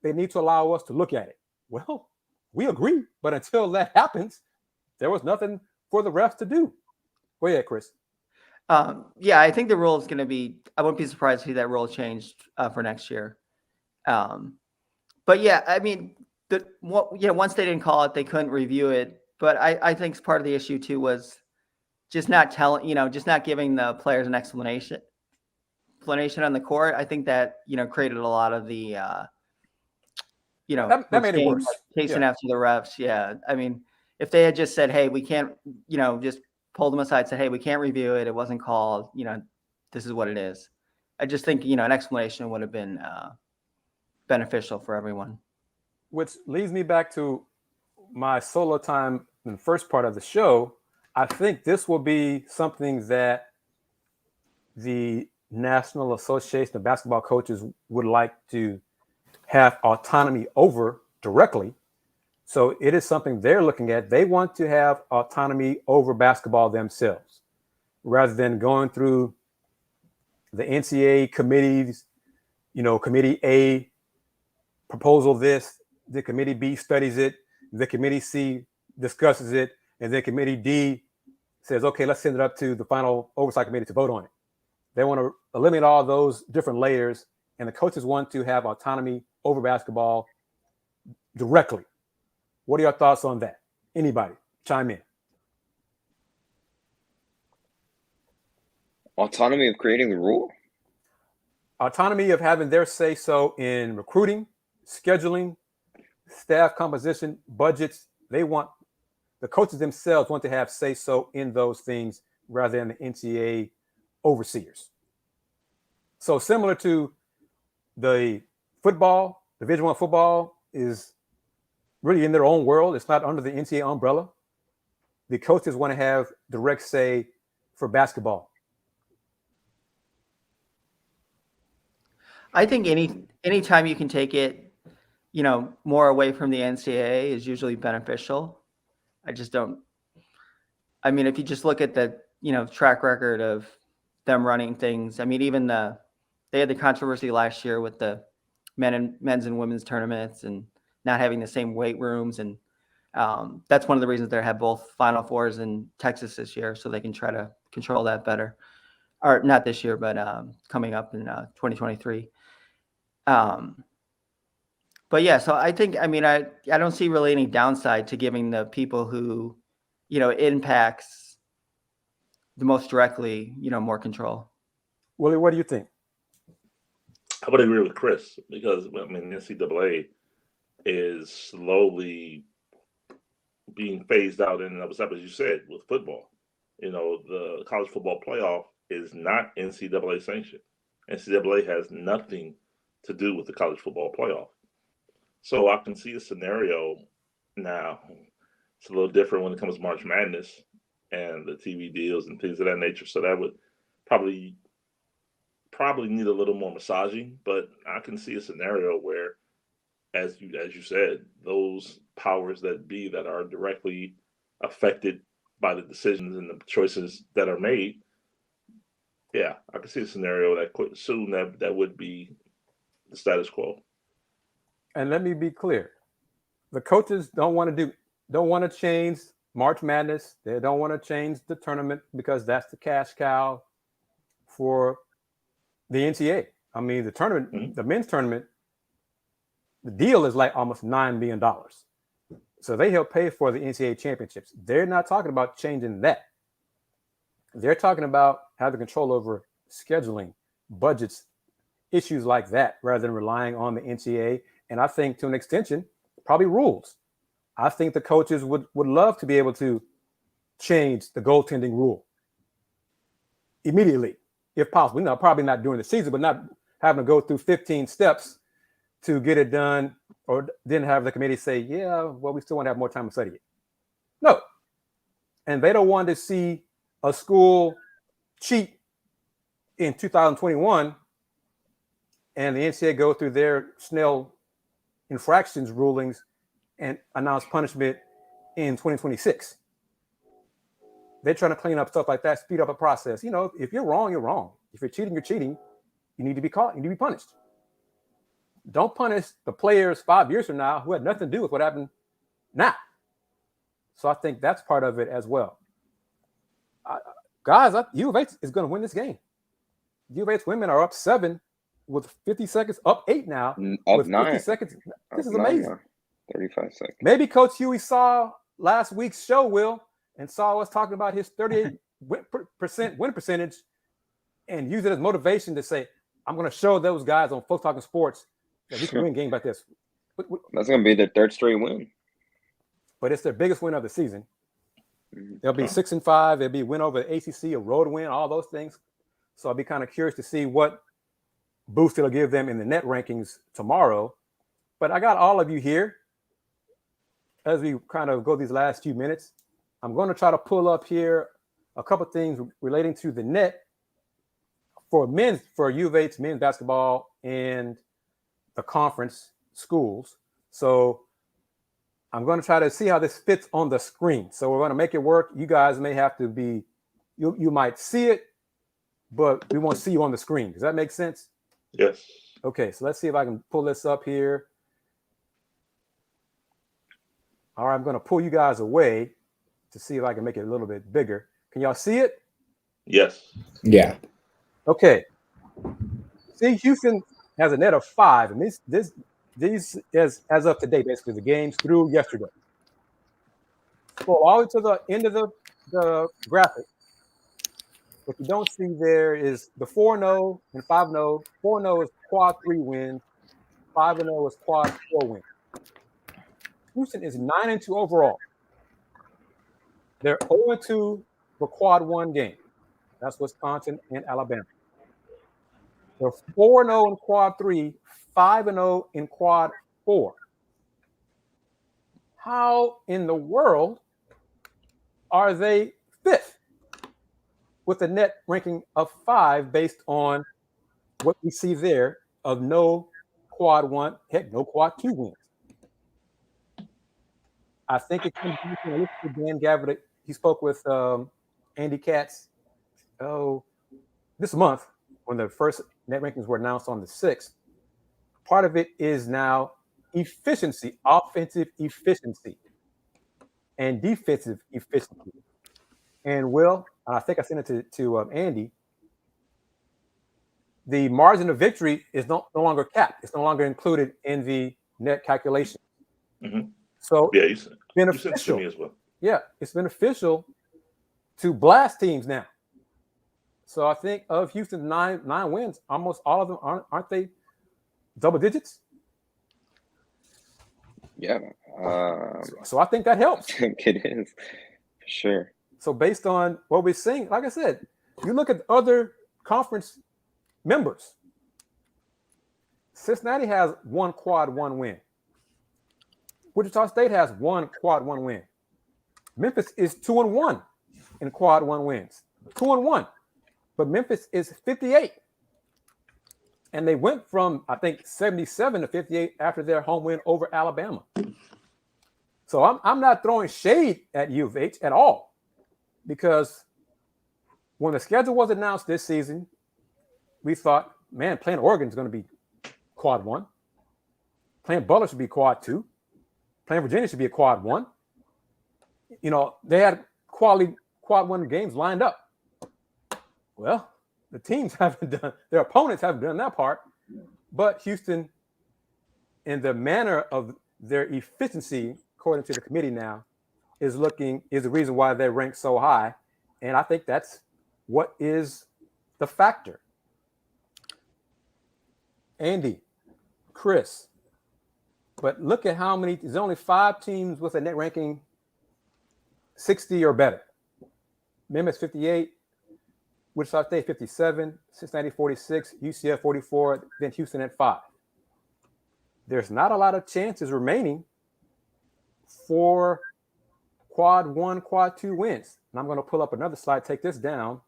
they need to allow us to look at it. Well, we agree, but until that happens, there was nothing for the refs to do. Go ahead, Chris. I think the rule is going to be, I wouldn't be surprised to see that rule changed for next year. But yeah, I mean, once they didn't call it, they couldn't review it. But I think part of the issue too was just not just not giving the players an explanation on the court. I think that, created a lot of the, that made it worse. Chasing after the refs. Yeah. I mean, if they had just said, hey, we can't, just pulled them aside, said, hey, we can't review it. It wasn't called, this is what it is. I just think, an explanation would have been beneficial for everyone. Which leads me back to my solo time in the first part of the show. I think this will be something that the National Association of Basketball Coaches would like to have autonomy over directly. So it is something they're looking at. They want to have autonomy over basketball themselves, rather than going through the NCAA committees, committee A proposal this, the committee B studies it, the committee C discusses it, and then committee D says, okay, let's send it up to the final oversight committee to vote on it. They want to eliminate all those different layers, and the coaches want to have autonomy over basketball directly. What are your thoughts on that? Anybody chime in? Autonomy of creating the rule? Autonomy of having their say-so in recruiting, scheduling, staff composition, budgets. The coaches themselves want to have say-so in those things rather than the NCAA overseers. So similar to the football, Division I football is really in their own world. It's not under the NCAA umbrella. The coaches want to have direct say for basketball. I think any time you can take it, more away from the NCAA is usually beneficial. If you just look at the, track record of them running things, even they had the controversy last year with the men's and women's tournaments and not having the same weight rooms. And that's one of the reasons they have both Final Fours in Texas this year, so they can try to control that better. Or not this year, but coming up in 2023. But yeah, so I think, I don't see really any downside to giving the people who, it impacts the most directly, more control. Willie, what do you think? I would agree with Kris because, NCAA is slowly being phased out in and of itself, as you said, with football. The college football playoff is not NCAA sanctioned. NCAA has nothing to do with the college football playoff. So I can see a scenario now. It's a little different when it comes to March Madness and the TV deals and things of that nature. So that would probably need a little more massaging, but I can see a scenario where, as you said, those powers that be that are directly affected by the decisions and the choices that are made. Yeah, I can see a scenario that soon that would be the status quo. And let me be clear. The coaches don't want to change March Madness. They don't want to change the tournament because that's the cash cow for the NCAA. The tournament, the men's tournament, the deal is like almost $9 million. So they help pay for the NCAA championships. They're not talking about changing that. They're talking about having control over scheduling, budgets, issues like that, rather than relying on the NCAA. And I think to an extension, probably rules. I think the coaches would love to be able to change the goaltending rule immediately, if possible. Probably not during the season, but not having to go through 15 steps to get it done, or then have the committee say, yeah, well, we still want to have more time to study it. No. And they don't want to see a school cheat in 2021 and the NCAA go through their Snell infractions rulings and announce punishment in 2026. They're trying to clean up stuff like that, speed up a process. If you're wrong, you're wrong. If you're cheating, you're cheating. You need to be caught. You need to be punished. Don't punish the players 5 years from now who had nothing to do with what happened now. So I think that's part of it as well. Guys, U of H is going to win this game. U of H women are up 7 with 50 seconds, up 8 now. Up with 9. 50 seconds. This is amazing. 35 seconds. Maybe Coach Huey saw last week's show, Will, and saw us talking about his 38% win percentage and use it as motivation to say, I'm going to show those guys on Folks Talking Sports that we can win games like this. That's going to be their third straight win. But it's their biggest win of the season. They'll be 6-5. They'll be win over the ACC, a road win, all those things. So I'll be kind of curious to see what boost it'll give them in the net rankings tomorrow. But I got all of you here as we kind of go these last few minutes. I'm going to try to pull up here a couple things relating to the net for U of H men's basketball and the conference schools. So I'm going to try to see how this fits on the screen. So we're going to make it work. You guys may have to be, you might see it, but we won't see you on the screen. Does that make sense? Yes. Okay, so let's see if I can pull this up here. All right, I'm going to pull you guys away to see if I can make it a little bit bigger. Can y'all see it? Yes. Yeah. Okay. See, Houston has a net of 5, and these as of today, basically the games through yesterday. Scroll all the way to the end of the graphic. What you don't see there is the 4-0 and 5-0. 4-0 is quad 3 wins. 5-0 is quad 4 wins. Houston is 9-2 overall. They're 0-2 for quad 1 game. That's Wisconsin and Alabama. They're 4-0 in quad 3, 5-0 in quad 4. How in the world are they 5th with a net ranking of 5 based on what we see there of no quad 1, heck, no quad 2 wins? I think it comes back to Dan Gavitt. He spoke with Andy Katz this month when the first net rankings were announced on the 6th. Part of it is now efficiency, offensive efficiency, and defensive efficiency. And Will, I think I sent it to Andy, the margin of victory is no longer capped. It's no longer included in the net calculation. Mm-hmm. So yeah, it's beneficial. You sent it to me as well. Yeah, it's beneficial to blast teams now. So I think of Houston's nine wins, almost all of them aren't they double digits? Yeah. So I think that helps. I think it is for sure. So based on what we're seeing, like I said, you look at other conference members. Cincinnati has 1 quad 1 win. Wichita State has 1 quad 1 win. Memphis is 2-1 in quad 1 wins. 2-1. But Memphis is 58. And they went from, I think, 77 to 58 after their home win over Alabama. So I'm not throwing shade at U of H at all, because when the schedule was announced this season, we thought, man, playing Oregon is going to be quad 1. Playing Butler should be quad 2. Playing Virginia should be a quad 1. You know, they had quality quad 1 games lined up. Well, the teams haven't done, their opponents haven't done that part, but Houston, in the manner of their efficiency, according to the committee now, is the reason why they're ranked so high. And I think that's what is the factor. Andy, Kris, but look at how many, there's only 5 teams with a net ranking 60 or better. Memphis 58, Wichita State 57, Cincinnati 46, UCF 44, then Houston at 5. There's not a lot of chances remaining for quad 1, quad 2 wins. And I'm going to pull up another slide, take this down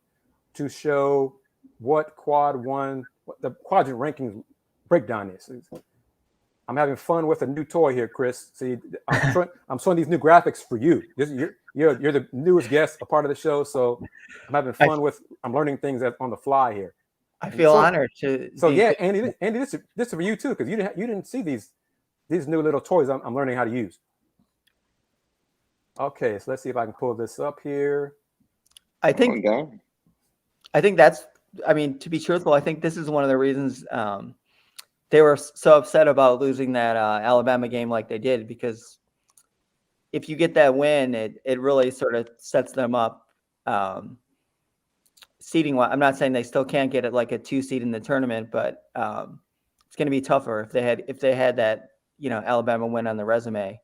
to show what quad 1, what the quadrant rankings breakdown is. I'm having fun with a new toy here, Kris. See, I'm showing these new graphics for you. You're the newest guest, a part of the show, so I'm having fun I'm learning things on the fly here. I feel honored to. So yeah, Andy, this is for you too, because you didn't see these new little toys I'm learning how to use. Okay, so let's see if I can pull this up here. I think that's. I mean, to be truthful, I think this is one of the reasons they were so upset about losing that Alabama game like they did, because if you get that win, it really sort of sets them up seeding. I'm not saying they still can't get it like a 2 seed in the tournament, but it's going to be tougher if they had that, Alabama win on the resume.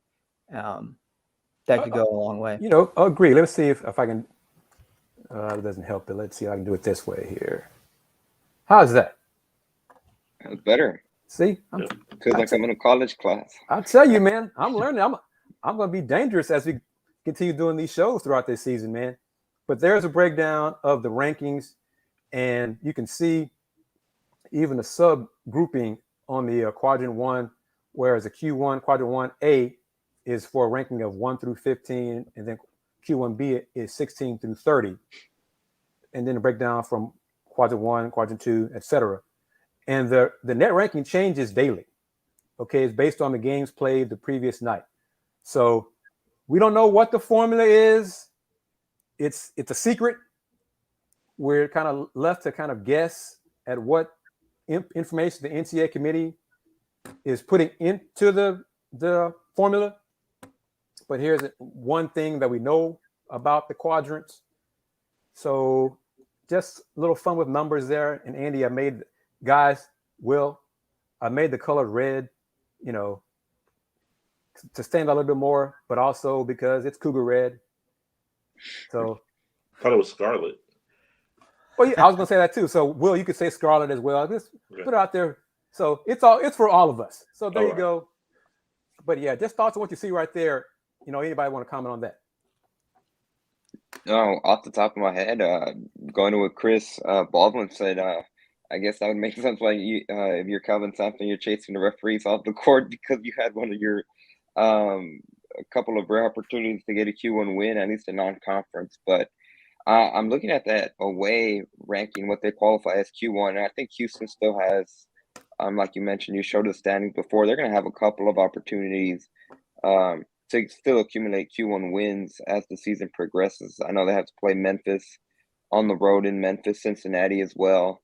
That could go a long way. Agree. Let's see if I can. It doesn't help, but let's see if I can do it this way here. How's that? That's better. See, feels like I'm in a college class. I tell you, man, I'm learning. I'm going to be dangerous as we continue doing these shows throughout this season, man. But there's a breakdown of the rankings, and you can see even the sub grouping on the quadrant 1, whereas the Q1 quadrant 1A is for a ranking of 1 through 15, and then Q1B is 16 through 30, and then the breakdown from quadrant 1, quadrant 2, etc. And the net ranking changes daily. Okay, it's based on the games played the previous night. So we don't know what the formula is. It's a secret. We're kind of left to kind of guess at what information the NCAA committee is putting into the formula. But here's one thing that we know about the quadrants. So just a little fun with numbers there. And Andy, I made the color red, to stand out a little bit more, but also because it's Cougar red. So I thought it was scarlet. Well, yeah, I was gonna say that too. So, Will, you could say scarlet as well. Just put it out there. So it's for all of us. So there you go. But yeah, just thoughts on what you see right there. Anybody want to comment on that? No, off the top of my head, going to what Chris Baldwin said, I guess that would make sense why if you're Calvin Sampson, you're chasing the referees off the court because you had one of your a couple of rare opportunities to get a Q1 win, at least a non-conference. But I'm looking at that away ranking, what they qualify as Q1. And I think Houston still has, like you mentioned, you showed the standings before. They're going to have a couple of opportunities to still accumulate Q1 wins as the season progresses. I know they have to play Memphis on the road in Memphis, Cincinnati as well.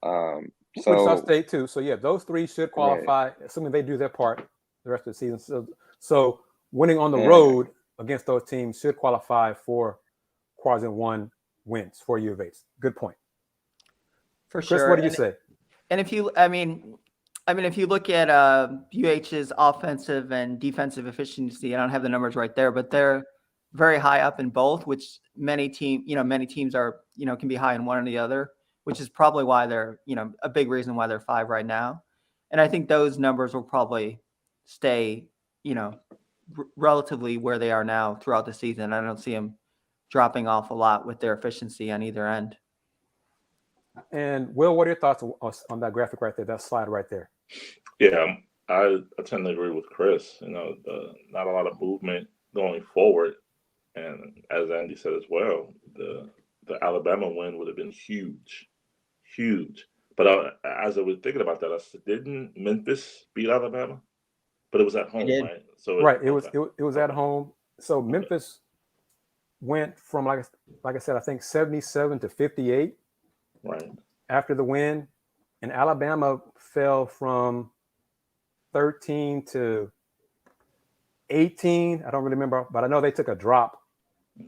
Wichita State too. So yeah, those three should qualify, assuming they do their part the rest of the season. So winning on the road against those teams should qualify for quadrant 1 wins for U of H. Good point. For Chris, sure. what do you say? And if you look at UH's offensive and defensive efficiency, I don't have the numbers right there, but they're very high up in both, which many teams are, can be high in one or the other, which is probably why they're, a big reason why they're 5 right now. And I think those numbers will probably stay, relatively where they are now throughout the season. I don't see them dropping off a lot with their efficiency on either end. And Will, what are your thoughts on that graphic right there, that slide right there? Yeah, I tend to agree with Chris. Not a lot of movement going forward. And as Andy said as well, the Alabama win would have been huge. But as I was thinking about that, I said, didn't Memphis beat Alabama? But it was at home, right? So it was at home. So Memphis went from like I said, I think 77 to 58. Right. After the win, and Alabama fell from 13 to 18. I don't really remember, but I know they took a drop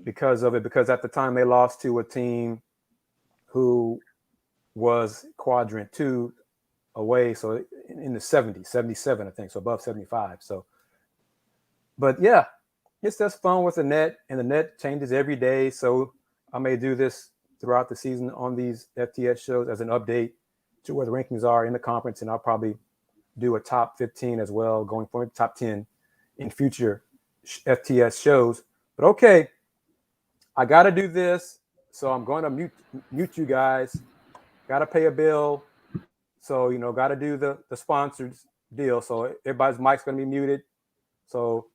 because of it, because at the time they lost to a team who was quadrant 2 away. So in the 70s, 77, I think, so above 75. So, but yeah, it's just fun with the net, and the net changes every day. So I may do this throughout the season on these FTS shows as an update to where the rankings are in the conference. And I'll probably do a top 15 as well, going for top 10 in future FTS shows. But okay, I got to do this. So I'm going to mute you guys. Got to pay a bill. So, got to do the sponsored deal. So everybody's mic's going to be muted. So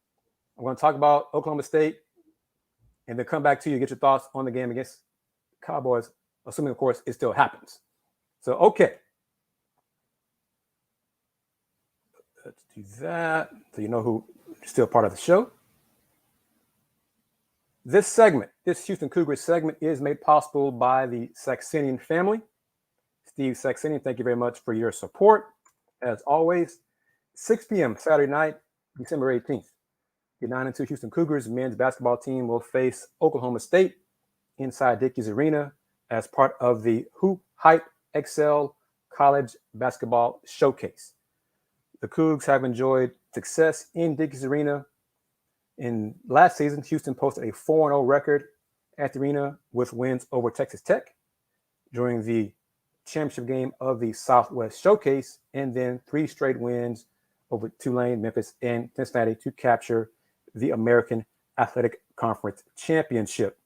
I'm going to talk about Oklahoma State and then come back to you, get your thoughts on the game against Cowboys, assuming, of course, it still happens. So, okay. Let's do that. So you know who's still part of the show. This Houston Cougars segment, is made possible by the Saxenian family. Steve Saxenian, thank you very much for your support. As always, 6 p.m. Saturday night, December 18th. The 9-2 Houston Cougars men's basketball team will face Oklahoma State inside Dickies Arena as part of the Hoop Hype XL College Basketball Showcase. The Cougs have enjoyed success in Dickies Arena. In last season, Houston posted a 4-0 record at the arena with wins over Texas Tech during the championship game of the Southwest Showcase, and then 3 straight wins over Tulane, Memphis, and Cincinnati to capture the American Athletic Conference Championship.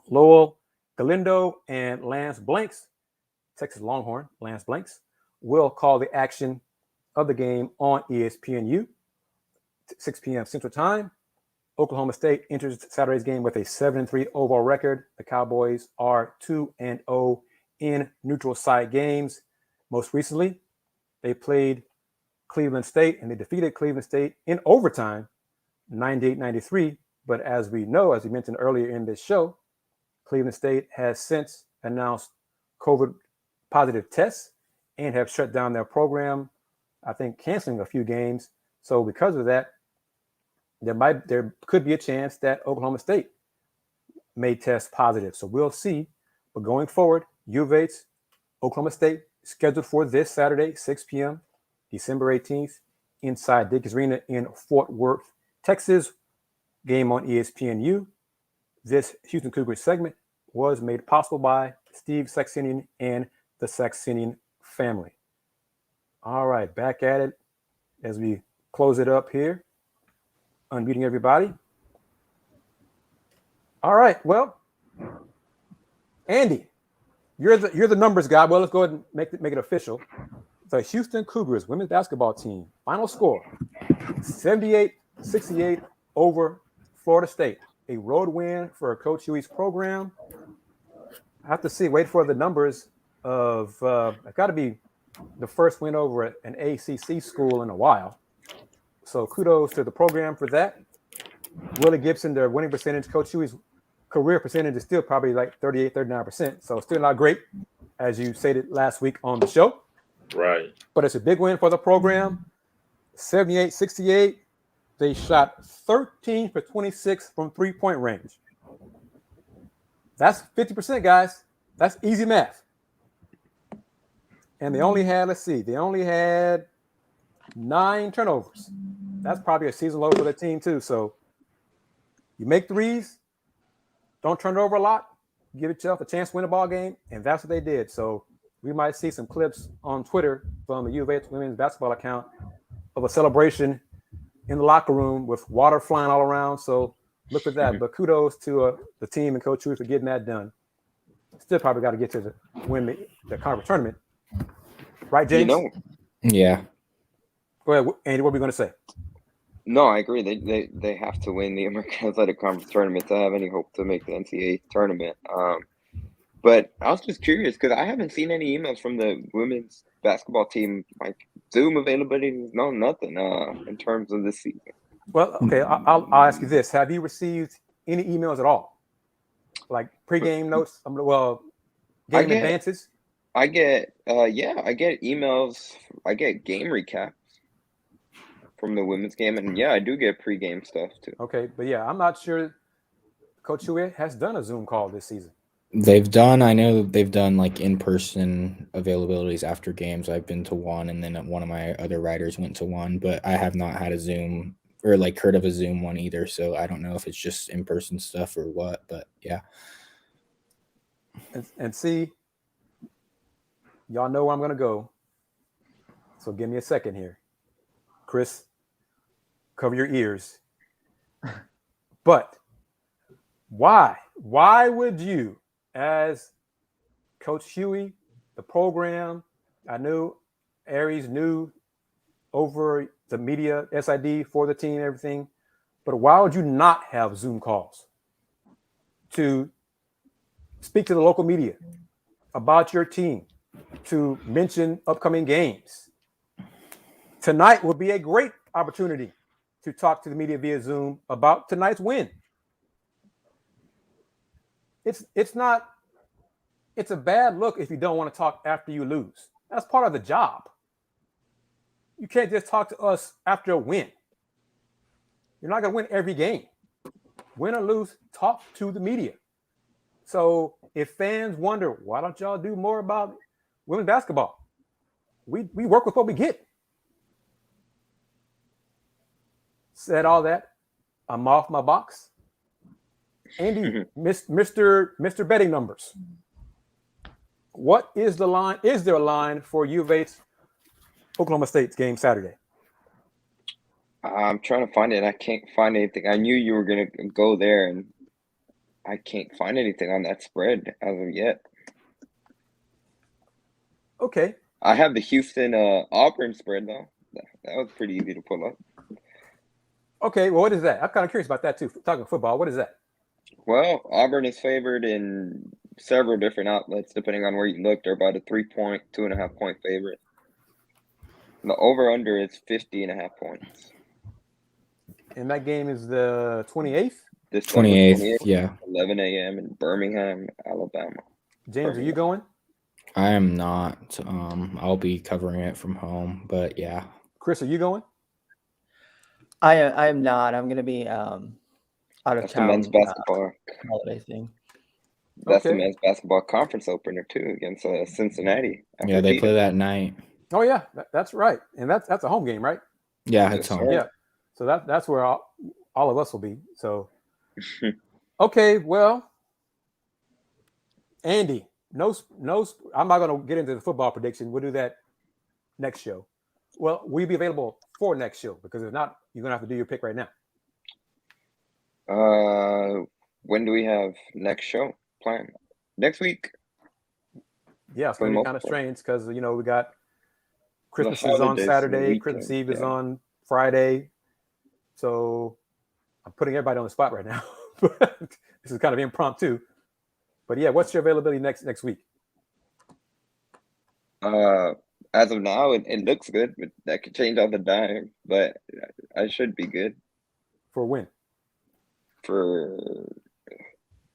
Lowell Galindo and Lance Blanks, Texas Longhorn, Lance Blanks, will call the action of the game on ESPNU, 6 p.m. Central Time. Oklahoma State enters Saturday's game with a 7-3 overall record. The Cowboys are 2-0 in neutral site games. Most recently, they played Cleveland State, and they defeated Cleveland State in overtime, 98-93. But as we know, as we mentioned earlier in this show, Cleveland State has since announced COVID positive tests and have shut down their program, I think canceling a few games. So because of that, there could be a chance that Oklahoma State may test positive. So we'll see. But going forward, U of H, Oklahoma State, scheduled for this Saturday, 6 p.m., December 18th, inside Dickies Arena in Fort Worth, Texas. Game on ESPNU. This Houston Cougars segment was made possible by Steve Saxenian and the Saxenian family. All right, back at it as we close it up here. Unmuting everybody. All right, well, Andy, you're the numbers guy. Well, let's go ahead and make it official. The Houston Cougars women's basketball team, final score, 78-68 over Florida State. A road win for Coach Huey's program. I have to wait for the numbers of, it's got to be the first win over an ACC school in a while. So kudos to the program for that. Willy Gibson, their winning percentage, Coach Huey's career percentage is still probably like 38, 39%. So still not great, as you stated last week on the show. Right. But it's a big win for the program. 78-68. They shot 13 for 26 from three-point range. That's 50%, guys. That's easy math. And they only had, they only had 9 turnovers. That's probably a season low for the team too. So you make threes, don't turn it over a lot, give yourself a chance to win a ball game, and that's what they did. So we might see some clips on Twitter from the U of H women's basketball account of a celebration in the locker room with water flying all around. So look at that. But kudos to the team and Coach Huey for getting that done. Still probably got to get to win the conference tournament. Right, James? Yeah. Go ahead, Andy. What are we going to say? No, I agree. They have to win the American Athletic Conference tournament to have any hope to make the NCAA tournament. But I was just curious because I haven't seen any emails from the women's basketball team, like Zoom availability, no nothing in terms of this season. Well, okay, I'll ask you this: have you received any emails at all, like pregame notes? Game advances. I get emails. I get game recaps from the women's game, and I do get pregame stuff too. Okay, but I'm not sure Coach Huey has done a Zoom call this season. I know they've done like in-person availabilities after games. I've been to one, and then one of my other writers went to one, but I have not had a Zoom or like heard of a Zoom one either. So I don't know if it's just in-person stuff or what, but yeah. And see, y'all know where I'm going to go. So give me a second here. Kris, cover your ears. But why would you, as Coach Huey, the program, I knew Aries knew over the media, SID for the team and everything, but why would you not have Zoom calls to speak to the local media about your team, to mention upcoming games? Tonight would be a great opportunity to talk to the media via Zoom about tonight's win. It's a bad look if you don't want to talk after you lose. That's part of the job. You can't just talk to us after a win. You're not going to win every game. Win or lose, talk to the media. So if fans wonder, why don't y'all do more about women's basketball? We work with what we get. Said all that. I'm off my box. Andy, Mr. Betting Numbers. What is the line? Is there a line for U of H Oklahoma State's game Saturday? I'm trying to find it. I can't find anything. I knew you were going to go there, and I can't find anything on that spread as of yet. Okay. I have the Houston Auburn spread, though. That was pretty easy to pull up. Okay, well, what is that? I'm kind of curious about that, too. Talking football, what is that? Well, Auburn is favored in several different outlets, depending on where you look. They're about a 2.5 point favorite. The over-under is 50.5 points. And that game is the 28th? This 28th, yeah. 11 a.m. in Birmingham, Alabama. James, are you going? I am not. I'll be covering it from home, but yeah. Kris, are you going? I am not. I'm going to be out of That's town. the men's basketball. Holiday thing. That's the Okay. men's basketball conference opener too against Cincinnati. Yeah, they play Fertitta. that night. Oh yeah, that's right. And that's a home game, right? Yeah, Yes, it's home. sir. Yeah. So that's where all of us will be. So okay, well, Andy, no, I'm not going to get into the football prediction. We'll do that next show. Well, will you be available for next show? Because if not, you're going to have to do your pick right now. When do we have next show planned? Next week? Yeah, it's For going to be most kind of part. strange because, you know, we got Christmas is on holidays and the Saturday, Christmas weekend, Eve is yeah. on Friday. So I'm putting everybody on the spot right now. This is kind of impromptu. But yeah, what's your availability next week? As of now, it looks good, but that could change all the time. But I should be good For when? for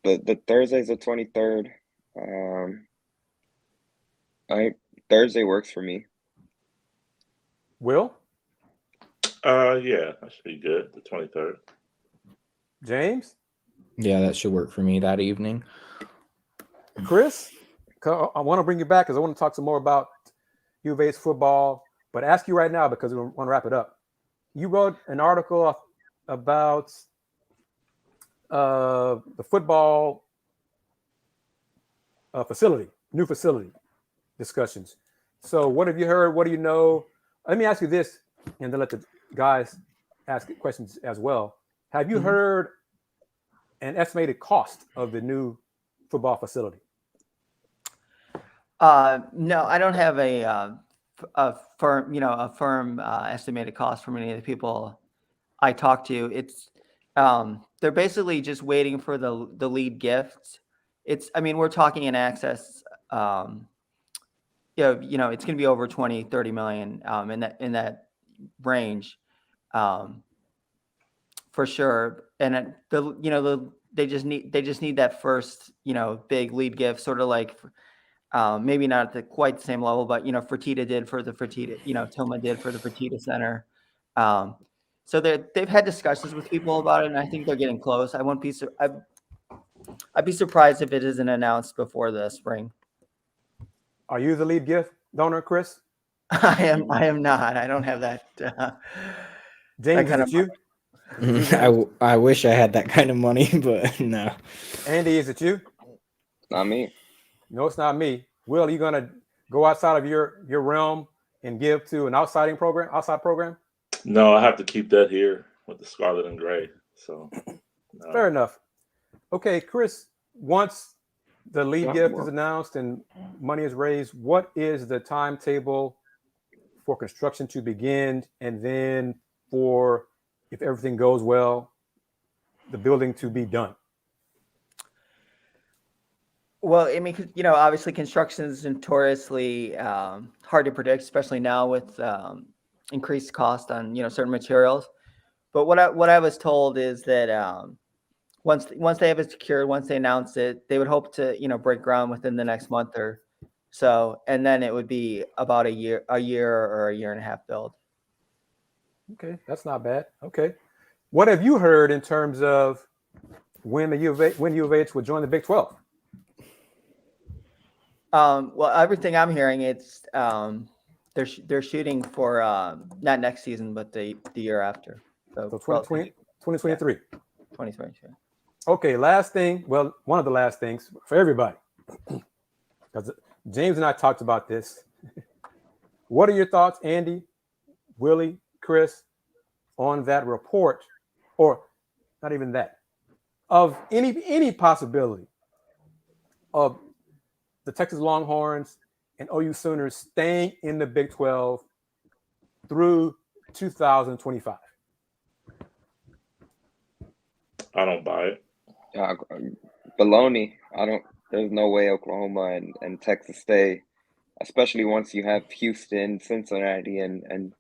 the Thursday's the 23rd. Thursday works for me. Will? Yeah, that should be good. The 23rd. James? Yeah, that should work for me that evening. Kris? I want to bring you back because I want to talk some more about U of A's football, but ask you right now because we want to wrap it up. You wrote an article about the football new facility discussions. So what have you heard? What do you know? Let me ask you this, and then let the guys ask questions as well. Have you heard an estimated cost of the new football facility? No, I don't have a firm estimated cost from any of the people I talked to. It's they're basically just waiting for the lead gift. We're talking in access. It's going to be over 20-30 million in that range, for sure. And they just need that first big lead gift, sort of like. Maybe not at quite the same level, but Fertitta did for the Fertitta, Tillman did for the Fertitta Center. So they've had discussions with people about it, and I think they're getting close. I'd be surprised if it isn't announced before the spring. Are you the lead gift donor, Kris? I am not. I don't have that. James, kind is it you? I wish I had that kind of money, but no. Andy, is it you? Not me. No, it's not me. Will, are you going to go outside of your realm and give to an outside program? No, I have to keep that here with the scarlet and gray. So no. Fair enough. Okay, Kris, once the lead gift is announced and money is raised, what is the timetable for construction to begin, and then for, if everything goes well, the building to be done? Well, obviously construction is notoriously hard to predict, especially now with increased cost on certain materials. But what I was told is that once they have it secured, once they announce it, they would hope to break ground within the next month or so, and then it would be about a year or a year and a half build. Okay, that's not bad. Okay, what have you heard in terms of when U of H will join the Big 12? Well, everything I'm hearing, it's they're shooting for not next season, but the year after. So 2023. 2023. Okay, last thing. Well, one of the last things for everybody, because James and I talked about this. What are your thoughts, Andy, Willy, Kris, on that report, or not even that, of any possibility of the Texas Longhorns and OU Sooners staying in the Big 12 through 2025? I don't buy it. Baloney. There's no way Oklahoma and Texas stay, especially once you have Houston, Cincinnati, and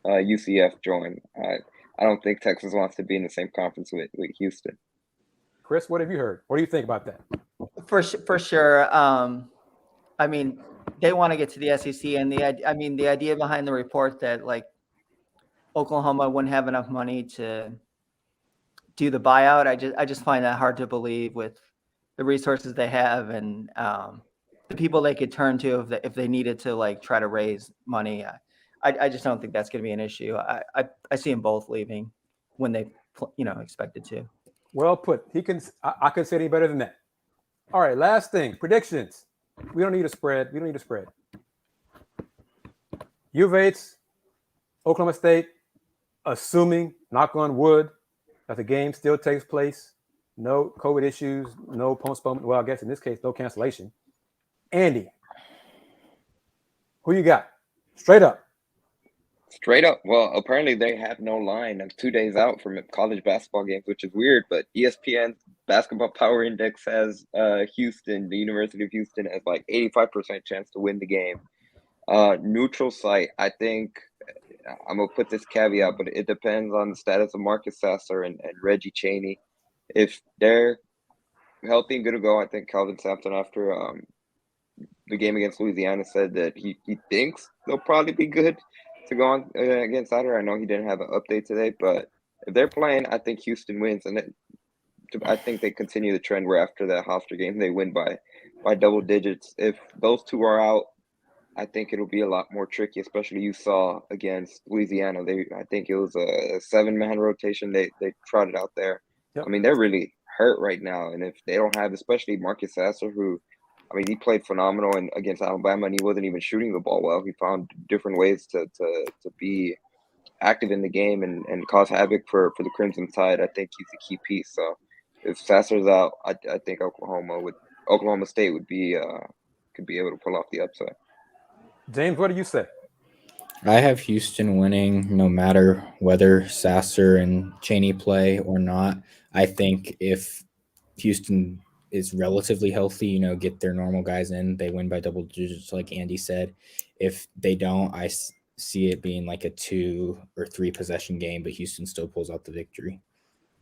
UCF join. I don't think Texas wants to be in the same conference with Houston. Kris, what have you heard? What do you think about that? For sure. They want to get to the SEC, and the idea behind the report that like Oklahoma wouldn't have enough money to do the buyout, I just find that hard to believe with the resources they have and the people they could turn to if they needed to like try to raise money. I just don't think that's going to be an issue. I see them both leaving when they expected to. Well put. I couldn't say any better than that. All right, last thing, predictions. We don't need a spread. U of H, Oklahoma State, assuming, knock on wood, that the game still takes place, no COVID issues, no postponement. Well, I guess in this case, no cancellation. Andy, who you got? Straight up. Straight up. Well, apparently they have no line. I'm 2 days out from college basketball games, which is weird, but ESPN Basketball Power Index has Houston, the University of Houston, has like 85% chance to win the game. Neutral site, I think I'm going to put this caveat, but it depends on the status of Marcus Sasser and Reggie Chaney. If they're healthy and good to go, I think Calvin Sampson, after the game against Louisiana, said that he thinks they'll probably be good to go on against Saturday. I know he didn't have an update today, but if they're playing, I think Houston wins, and I think they continue the trend where after that Hofstra game they win by double digits. If those two are out, I think it'll be a lot more tricky, especially you saw against Louisiana. I think it was a 7-man rotation they trotted out there. Yep. I mean, they're really hurt right now, and if they don't have, especially Marcus Sasser, who, I mean, he played phenomenal against Alabama, and he wasn't even shooting the ball well. He found different ways to be active in the game and cause havoc for the Crimson Tide. I think he's a key piece. So if Sasser's out, I think Oklahoma State could be able to pull off the upset. James, what do you say? I have Houston winning no matter whether Sasser and Chaney play or not. I think if Houston is relatively healthy, get their normal guys in, they win by double digits, like Andy said. If they don't, I see it being like a 2 or 3 possession game, but Houston still pulls out the victory.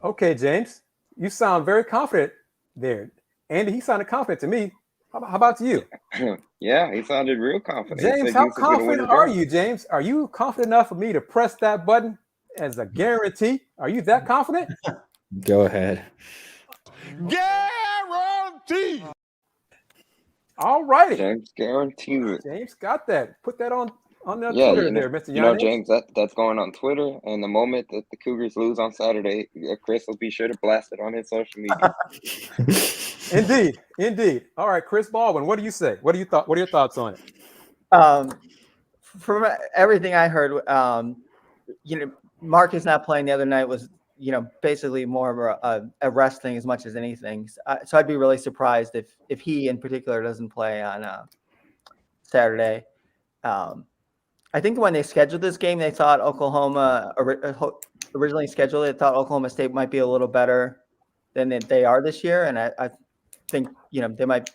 Okay, James, you sound very confident there. Andy, he sounded confident to me. How about you? Yeah, he sounded real confident. James, how confident are you, James? Are you confident enough for me to press that button as a guarantee? Are you that confident? Go ahead. Guarantee. All righty. James guarantees it. James got that. Put that on their Yeah, Twitter there, Mr. Yanez. You know, James, that's going on Twitter. And the moment that the Cougars lose on Saturday, Kris will be sure to blast it on his social media. Indeed. All right, Chris Baldwin, what do you say? What are your thoughts on it? From everything I heard, Marcus not playing the other night was, basically more of a rest thing as much as anything. So I'd be really surprised if he in particular doesn't play on Saturday. I think when they scheduled this game, they thought Oklahoma originally scheduled it. Thought Oklahoma State might be a little better than they are this year, and I think they might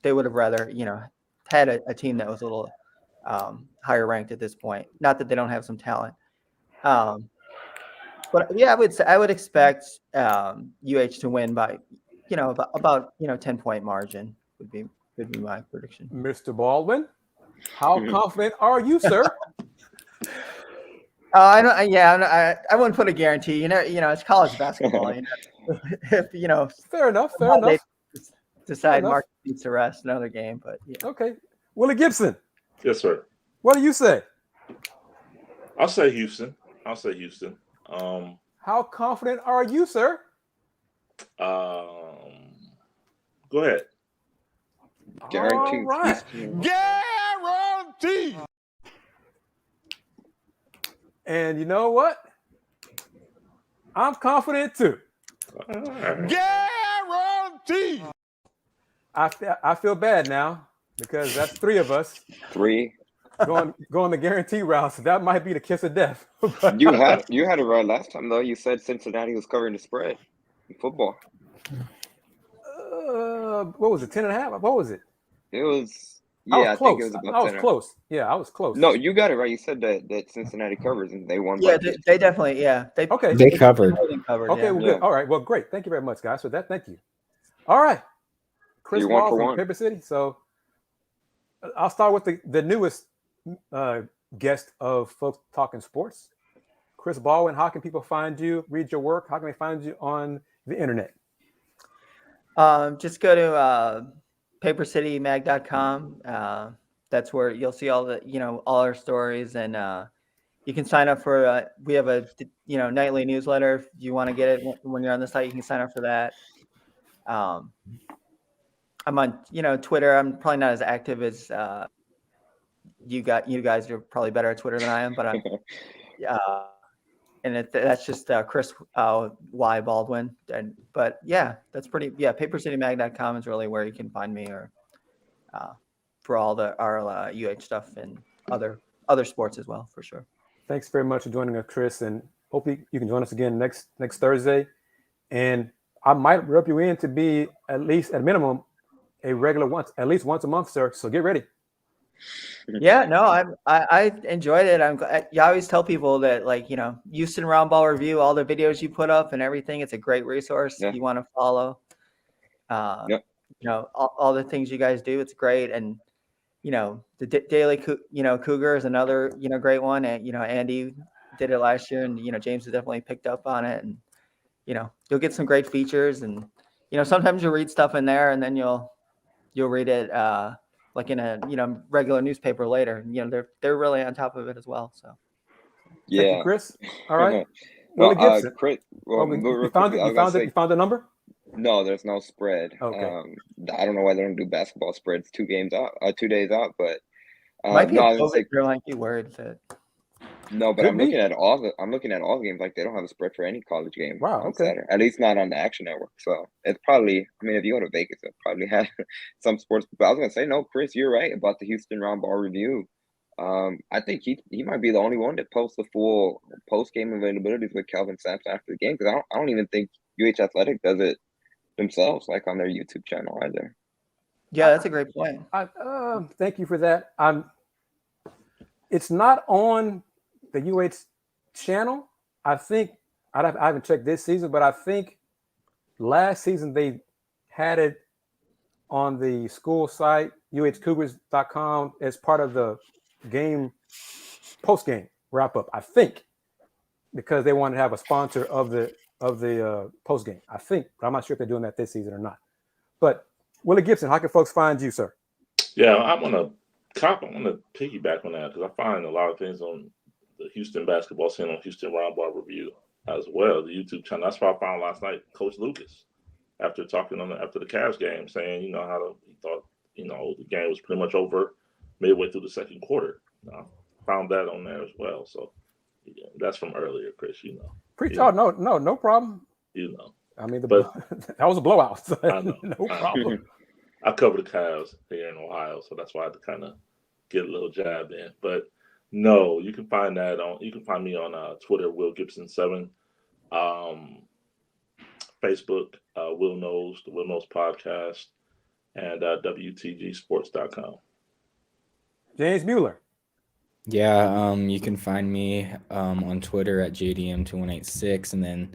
they would have rather had a team that was a little higher ranked at this point. Not that they don't have some talent, but yeah, I would expect UH to win by about 10-point margin would be my prediction. Mr. Baldwin, how confident are you, sir? I wouldn't put a guarantee. It's college basketball. Fair enough. They decide Mark needs to rest another game, but yeah. Okay, Willy Gibson. Yes, sir. What do you say? I'll say Houston. How confident are you, sir? Go ahead. Guaranteed. All right. Guarantee. And you know what? I'm confident too. Guarantee. I feel bad now because that's 3 of us. 3. Going the guarantee route, so that might be the kiss of death. You had it right last time though. You said Cincinnati was covering the spread in football. What was it? 10.5? What was it? It was. I think it was about 10. I was close. Yeah, I was close. No, you got it right. You said that Cincinnati covers and they won. Yeah, they definitely. Yeah, They covered. They covered. Okay, well, good. All right. Well, great. Thank you very much, guys, for that. Thank you. All right, Chris Ball from Paper City. So I'll start with the newest guest of Folks Talking Sports, Chris Baldwin. How can people find you, read your work? How can they find you on the internet? Just go to papercitymag.com. That's where you'll see all the, all our stories, and you can sign up for. We have a nightly newsletter. If you want to get it when you're on the site, you can sign up for that. I'm on Twitter. I'm probably not as active as you guys are probably better at Twitter than I am, but I'm and that's just Kris Y Baldwin. But yeah, that's pretty. Yeah, papercitymag.com is really where you can find me, or for all our UH stuff and other sports as well, for sure. Thanks very much for joining us, Kris, and hopefully you can join us again next Thursday. And I might rub you in to be at least at minimum a regular at least once a month, sir. So get ready. Yeah, no, I enjoyed it. You always tell people that, like, Houston Roundball review, all the videos you put up and everything. It's a great resource if you want to follow. All the things you guys do, it's great. And the Daily Cougar is another great one. And Andy did it last year, and James has definitely picked up on it. And you'll get some great features, and sometimes you'll read stuff in there, and then you'll read it like in a regular newspaper later. They're really on top of it as well. So yeah, thank you, Kris. All right, Willy Gibson. Kris, you found the number? No, there's no spread. Okay. I don't know why they don't do basketball spreads 2 days out, but might be they're like you worried that. No, but I'm looking at all the games. Like, they don't have a spread for any college game. Wow. On Okay. Saturday. At least not on the Action Network. So it's probably. I mean, if you go to Vegas, it probably have some sports. But I was gonna say, no, Kris, you're right about the Houston Roundball review. I think he might be the only one that posts the full post game availabilities with Kelvin Sampson after the game, because I don't even think UH Athletic does it themselves, like on their YouTube channel either. Yeah, that's a great point. Thank you for that. It's not on the UH channel. I think I haven't checked this season, but I think last season they had it on the school site, uhcougars.com, as part of the game post-game wrap-up, I think, because they wanted to have a sponsor of the post-game, I think, but I'm not sure if they're doing that this season or not. But Willy Gibson, how can folks find you, sir? Yeah, I want to piggyback on that, because I find a lot of things on the Houston basketball scene on Houston Roundball Review as well, the YouTube channel. That's what I found last night. Coach Lucas, after talking after the Cavs game, saying he thought the game was pretty much over midway through the second quarter. Found that on there as well. So yeah, that's from earlier, Kris. No problem. I mean, that was a blowout. So I know. No problem. I cover the Cavs here in Ohio, so that's why I had to kind of get a little jab in. But no, you can find that you can find me on Twitter, Will Gibson 7, Facebook, Will Knows, the Will Knows Podcast, and WTGsports.com. James Mueller. Yeah, you can find me on Twitter at JDM2186, and then,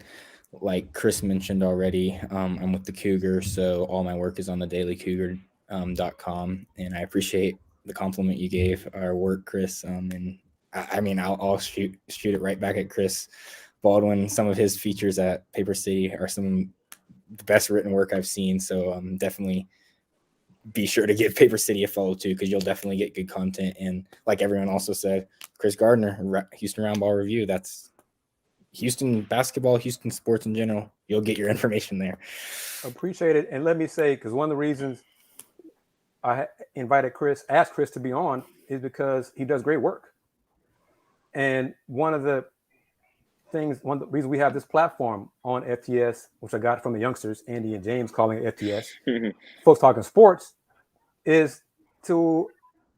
like Kris mentioned already, I'm with the Cougars, so all my work is on the dailycougar.com, and I appreciate the compliment you gave our work, Kris. And I mean, I'll shoot it right back at Kris Baldwin. Some of his features at Paper City are some of the best written work I've seen, so definitely be sure to give Paper City a follow too, because you'll definitely get good content. And like everyone also said, Kris Gardner, Houston Roundball Review, that's Houston basketball, Houston sports in general. You'll get your information there. Appreciate it. And let me say, because one of the reasons I asked Kris to be on is because he does great work. And one of the reasons we have this platform on FTS, which I got from the youngsters, Andy and James calling it FTS, Folks Talking Sports, is to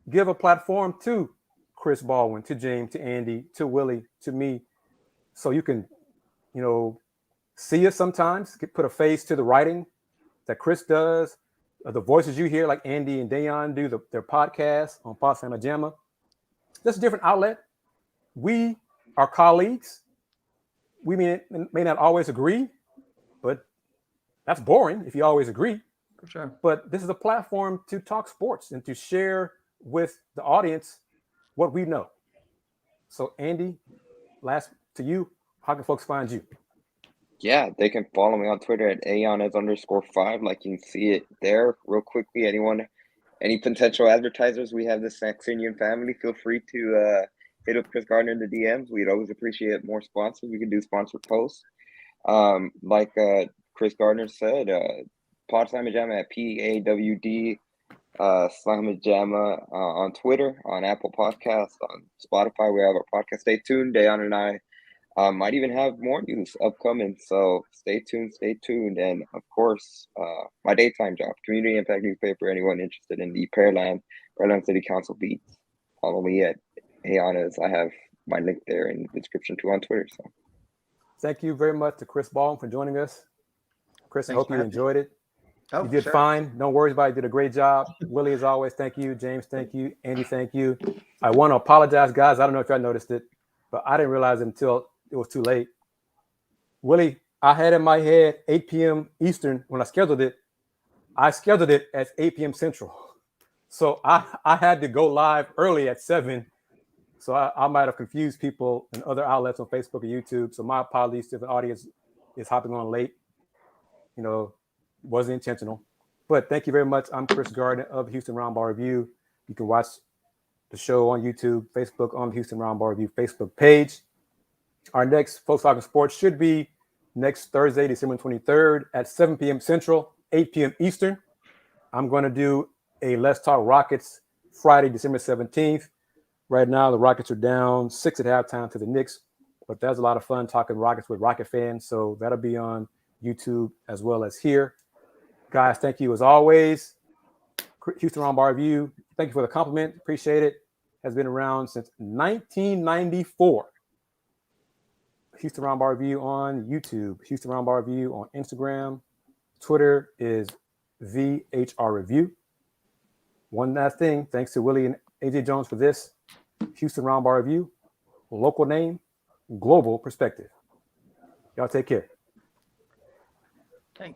give a platform to Kris Baldwin, to James, to Andy, to Willy, to me, so you can, see us sometimes, put a face to the writing that Kris does, the voices you hear, like Andy and Dayon do their podcast on Pawd and Jama. That's a different outlet. We are colleagues. We may not always agree, but that's boring if you always agree. For sure. But this is a platform to talk sports and to share with the audience what we know. So, Andy, last to you, how can folks find you? Yeah, they can follow me on Twitter at Yanez_5. Like you can see it there real quickly. Any potential advertisers we have this Saxonian family, feel free to hit up Kris Gardner in the DMs. We'd always appreciate more sponsors. We can do sponsored posts. Like Kris Gardner said, Pawd Slama Jama at PAWD, Slama Jama on Twitter, on Apple Podcasts, on Spotify. We have our podcast. Stay tuned. Dayon and I might even have more news upcoming. So stay tuned. And of course, my daytime job, community impact newspaper. Anyone interested in the Pearland City Council beats, follow me at Yanez. I have my link there in the description too on Twitter. So Thank you very much to Chris Baldwin for joining us. Chris, I Thanks hope for you having me. enjoyed it. Oh, You did sure. fine. No worries about it. You did a great job. Willie, as always, thank you. James, thank you. Andy, thank you. I want to apologize, guys. I don't know if y'all noticed it, but I didn't realize it until it was too late. Willie, I had in my head 8 p.m. Eastern when I scheduled it. I scheduled it at 8 p.m. Central. So I had to go live early at 7. So I might have confused people and other outlets on Facebook and YouTube. So my apologies to the audience is hopping on late. You know, wasn't intentional. But thank you very much. I'm Kris Gardner of Houston Roundball Review. You can watch the show on YouTube, Facebook, on the Houston Roundball Review Facebook page. Our next Folks Talking Sports should be next Thursday, December 23rd at 7 p.m. Central, 8 p.m. Eastern. I'm going to do a Let's Talk Rockets Friday, December 17th. Right now, the Rockets are down 6 at halftime to the Knicks, but that's a lot of fun talking Rockets with Rocket fans. So that'll be on YouTube as well as here. Guys, thank you as always. Houston Roundball Review, thank you for the compliment. Appreciate it. Has been around since 1994. Houston Roundball Review on YouTube, Houston Roundball Review on Instagram. Twitter is VHR Review. One last thing, thanks to Willie and AJ Jones for this. Houston Roundball Review, local name, global perspective. Y'all take care.